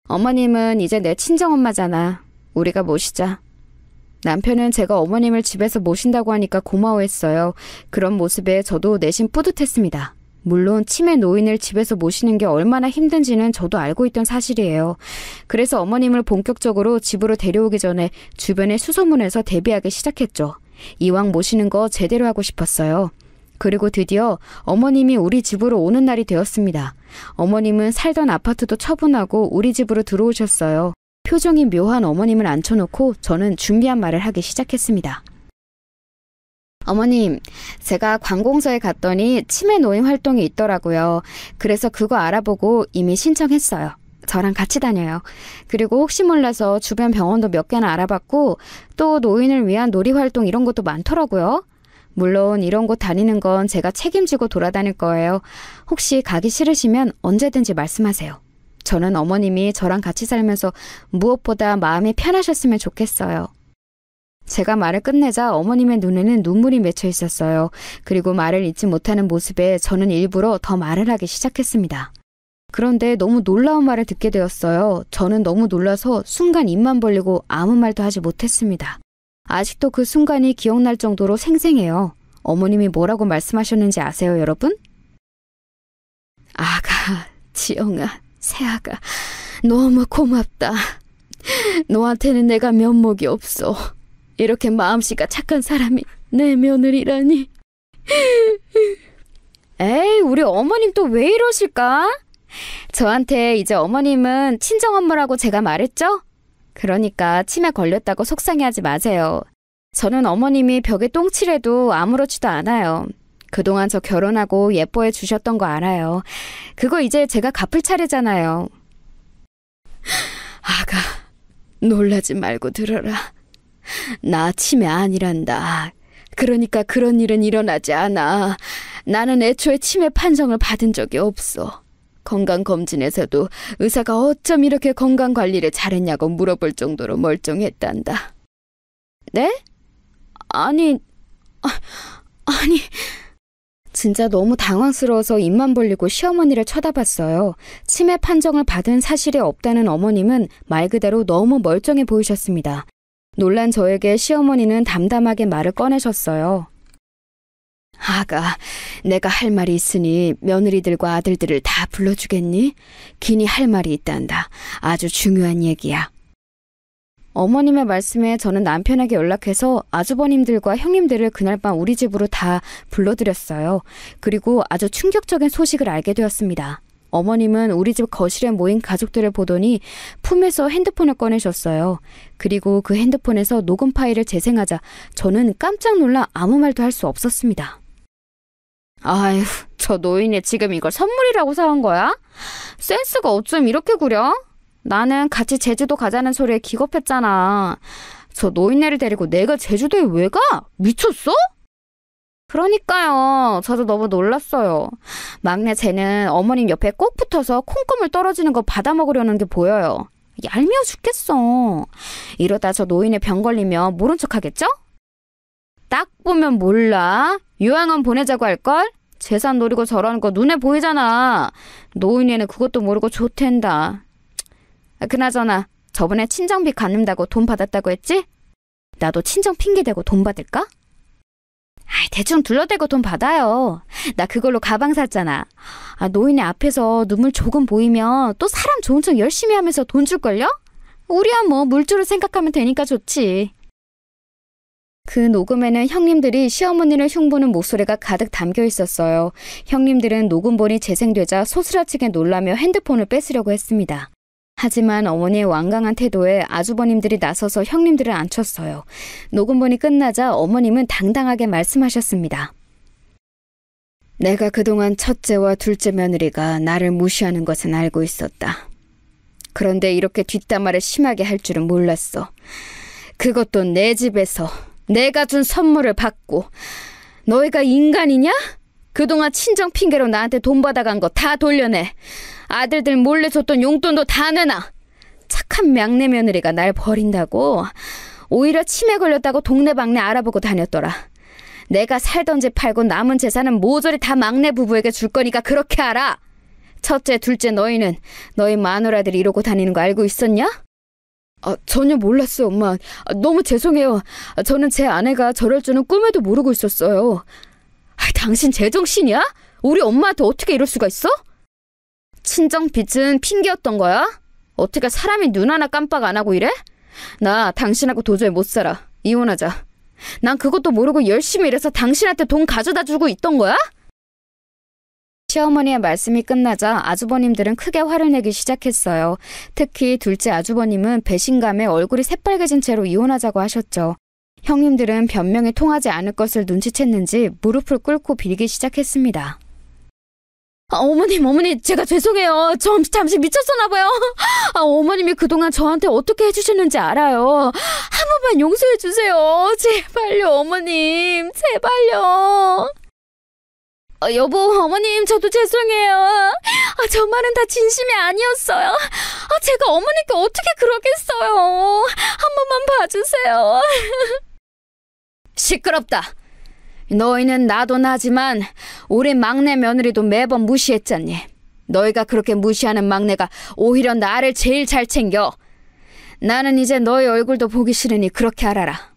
Speaker 2: 어머님은 이제 내 친정엄마잖아. 우리가 모시자. 남편은 제가 어머님을 집에서 모신다고 하니까 고마워했어요. 그런 모습에 저도 내심 뿌듯했습니다. 물론 치매 노인을 집에서 모시는 게 얼마나 힘든지는 저도 알고 있던 사실이에요. 그래서 어머님을 본격적으로 집으로 데려오기 전에 주변에 수소문해서 대비하기 시작했죠. 이왕 모시는 거 제대로 하고 싶었어요. 그리고 드디어 어머님이 우리 집으로 오는 날이 되었습니다. 어머님은 살던 아파트도 처분하고 우리 집으로 들어오셨어요. 표정이 묘한 어머님을 앉혀놓고 저는 준비한 말을 하기 시작했습니다. 어머님, 제가 관공서에 갔더니 치매 노인 활동이 있더라고요. 그래서 그거 알아보고 이미 신청했어요. 저랑 같이 다녀요. 그리고 혹시 몰라서 주변 병원도 몇 개나 알아봤고 또 노인을 위한 놀이활동 이런 것도 많더라고요. 물론 이런 곳 다니는 건 제가 책임지고 돌아다닐 거예요. 혹시 가기 싫으시면 언제든지 말씀하세요. 저는 어머님이 저랑 같이 살면서 무엇보다 마음이 편하셨으면 좋겠어요. 제가 말을 끝내자 어머님의 눈에는 눈물이 맺혀 있었어요. 그리고 말을 잇지 못하는 모습에 저는 일부러 더 말을 하기 시작했습니다. 그런데 너무 놀라운 말을 듣게 되었어요. 저는 너무 놀라서 순간 입만 벌리고 아무 말도 하지 못했습니다. 아직도 그 순간이 기억날 정도로 생생해요. 어머님이 뭐라고 말씀하셨는지 아세요, 여러분? 아가, 지영아, 새아가, 너무 고맙다. 너한테는 내가 면목이 없어. 이렇게 마음씨가 착한 사람이 내 며느리라니. 에이, 우리 어머님 또 왜 이러실까? 저한테 이제 어머님은 친정엄마라고 제가 말했죠? 그러니까 치매 걸렸다고 속상해하지 마세요. 저는 어머님이 벽에 똥칠해도 아무렇지도 않아요. 그동안 저 결혼하고 예뻐해 주셨던 거 알아요. 그거 이제 제가 갚을 차례잖아요. 아가, 놀라지 말고 들어라. 나 치매 아니란다. 그러니까 그런 일은 일어나지 않아. 나는 애초에 치매 판정을 받은 적이 없어. 건강검진에서도 의사가 어쩜 이렇게 건강관리를 잘했냐고 물어볼 정도로 멀쩡했단다. 네? 아니... 진짜 너무 당황스러워서 입만 벌리고 시어머니를 쳐다봤어요. 치매 판정을 받은 사실이 없다는 어머님은 말 그대로 너무 멀쩡해 보이셨습니다. 놀란 저에게 시어머니는 담담하게 말을 꺼내셨어요. 아가, 내가 할 말이 있으니 며느리들과 아들들을 다 불러주겠니? 긴히 할 말이 있단다. 아주 중요한 얘기야. 어머님의 말씀에 저는 남편에게 연락해서 아주버님들과 형님들을 그날 밤 우리 집으로 다 불러들였어요. 그리고 아주 충격적인 소식을 알게 되었습니다. 어머님은 우리 집 거실에 모인 가족들을 보더니 품에서 핸드폰을 꺼내셨어요. 그리고 그 핸드폰에서 녹음 파일을 재생하자 저는 깜짝 놀라 아무 말도 할 수 없었습니다. 아휴, 저 노인이 지금 이걸 선물이라고 사온 거야? 센스가 어쩜 이렇게 구려? 나는 같이 제주도 가자는 소리에 기겁했잖아. 저 노인네를 데리고 내가 제주도에 왜 가? 미쳤어? 그러니까요. 저도 너무 놀랐어요. 막내 쟤는 어머님 옆에 꼭 붙어서 콩고물 떨어지는 거 받아먹으려는 게 보여요. 얄미워 죽겠어. 이러다 저 노인의 병 걸리면 모른 척 하겠죠? 딱 보면 몰라. 요양원 보내자고 할걸? 재산 노리고 저러는 거 눈에 보이잖아. 노인네는 그것도 모르고 좋댄다. 그나저나 저번에 친정비 갚는다고 돈 받았다고 했지? 나도 친정 핑계대고 돈 받을까? 아이, 대충 둘러대고 돈 받아요. 나 그걸로 가방 샀잖아. 노인네 앞에서 눈물 조금 보이면 또 사람 좋은 척 열심히 하면서 돈 줄걸요? 우리야 뭐 물주를 생각하면 되니까 좋지. 그 녹음에는 형님들이 시어머니를 흉보는 목소리가 가득 담겨 있었어요. 형님들은 녹음본이 재생되자 소스라치게 놀라며 핸드폰을 뺏으려고 했습니다. 하지만 어머니의 완강한 태도에 아주버님들이 나서서 형님들을 안쳤어요. 녹음본이 끝나자 어머님은 당당하게 말씀하셨습니다. 내가 그동안 첫째와 둘째 며느리가 나를 무시하는 것은 알고 있었다. 그런데 이렇게 뒷담화를 심하게 할 줄은 몰랐어. 그것도 내 집에서 내가 준 선물을 받고. 너희가 인간이냐? 그동안 친정 핑계로 나한테 돈 받아간 거 다 돌려내. 아들들 몰래 줬던 용돈도 다 내놔. 착한 막내 며느리가 날 버린다고? 오히려 치매 걸렸다고 동네방네 알아보고 다녔더라. 내가 살던 집 팔고 남은 재산은 모조리 다 막내 부부에게 줄 거니까 그렇게 알아. 첫째, 둘째 너희는 너희 마누라들이 이러고 다니는 거 알고 있었냐? 전혀 몰랐어요, 엄마. 너무 죄송해요. 저는 제 아내가 저럴 줄은 꿈에도 모르고 있었어요. 당신 제정신이야? 우리 엄마한테 어떻게 이럴 수가 있어? 친정 빚은 핑계였던 거야? 어떻게 사람이 눈 하나 깜빡 안 하고 이래? 나 당신하고 도저히 못 살아. 이혼하자. 난 그것도 모르고 열심히 일해서 당신한테 돈 가져다 주고 있던 거야? 시어머니의 말씀이 끝나자 아주버님들은 크게 화를 내기 시작했어요. 특히 둘째 아주버님은 배신감에 얼굴이 새빨개진 채로 이혼하자고 하셨죠. 형님들은 변명이 통하지 않을 것을 눈치챘는지 무릎을 꿇고 빌기 시작했습니다. 어머니, 제가 죄송해요. 저 잠시 미쳤었나 봐요. 어머님이 그동안 저한테 어떻게 해주셨는지 알아요. 한 번만 용서해 주세요. 제발요, 어머님. 제발요. 여보, 어머님, 저도 죄송해요. 저 말은 다 진심이 아니었어요. 제가 어머니께 어떻게 그러겠어요. 한 번만 봐주세요. 시끄럽다. 너희는 나도 나지만 우리 막내 며느리도 매번 무시했잖니. 너희가 그렇게 무시하는 막내가 오히려 나를 제일 잘 챙겨. 나는 이제 너희 얼굴도 보기 싫으니 그렇게 알아라.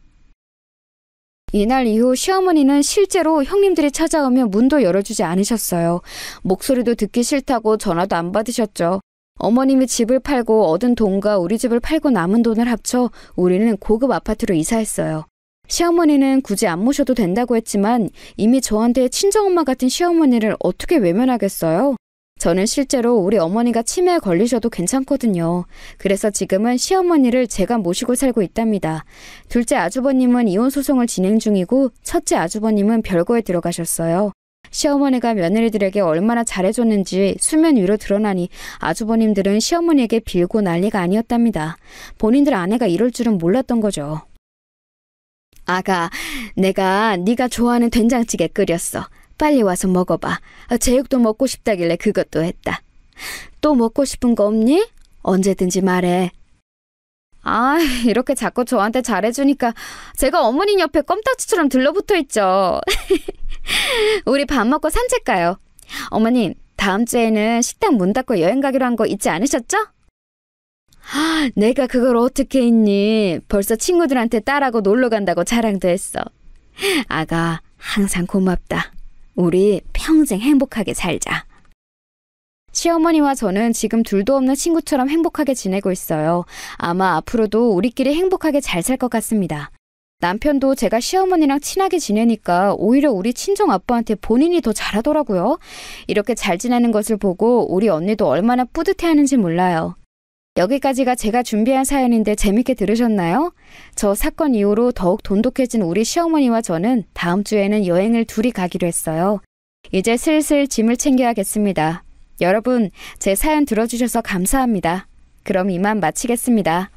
Speaker 2: 이날 이후 시어머니는 실제로 형님들이 찾아오며 문도 열어주지 않으셨어요. 목소리도 듣기 싫다고 전화도 안 받으셨죠. 어머님이 집을 팔고 얻은 돈과 우리 집을 팔고 남은 돈을 합쳐 우리는 고급 아파트로 이사했어요. 시어머니는 굳이 안 모셔도 된다고 했지만 이미 저한테 친정엄마 같은 시어머니를 어떻게 외면하겠어요? 저는 실제로 우리 어머니가 치매에 걸리셔도 괜찮거든요. 그래서 지금은 시어머니를 제가 모시고 살고 있답니다. 둘째 아주버님은 이혼 소송을 진행 중이고 첫째 아주버님은 별거에 들어가셨어요. 시어머니가 며느리들에게 얼마나 잘해줬는지 수면 위로 드러나니 아주버님들은 시어머니에게 빌고 난리가 아니었답니다. 본인들 아내가 이럴 줄은 몰랐던 거죠. 아가, 내가 네가 좋아하는 된장찌개 끓였어. 빨리 와서 먹어봐. 제육도 먹고 싶다길래 그것도 했다. 또 먹고 싶은 거 없니? 언제든지 말해. 이렇게 자꾸 저한테 잘해주니까 제가 어머니 옆에 껌딱지처럼 들러붙어 있죠. 우리 밥 먹고 산책 가요. 어머님, 다음 주에는 식당 문 닫고 여행 가기로 한 거 잊지 않으셨죠? 내가 그걸 어떻게 했니? 벌써 친구들한테 딸하고 놀러 간다고 자랑도 했어. 아가, 항상 고맙다. 우리 평생 행복하게 살자. 시어머니와 저는 지금 둘도 없는 친구처럼 행복하게 지내고 있어요. 아마 앞으로도 우리끼리 행복하게 잘 살 것 같습니다. 남편도 제가 시어머니랑 친하게 지내니까 오히려 우리 친정 아빠한테 본인이 더 잘하더라고요. 이렇게 잘 지내는 것을 보고 우리 언니도 얼마나 뿌듯해하는지 몰라요. 여기까지가 제가 준비한 사연인데 재밌게 들으셨나요? 저 사건 이후로 더욱 돈독해진 우리 시어머니와 저는 다음 주에는 여행을 둘이 가기로 했어요. 이제 슬슬 짐을 챙겨야겠습니다. 여러분, 제 사연 들어주셔서 감사합니다. 그럼 이만 마치겠습니다.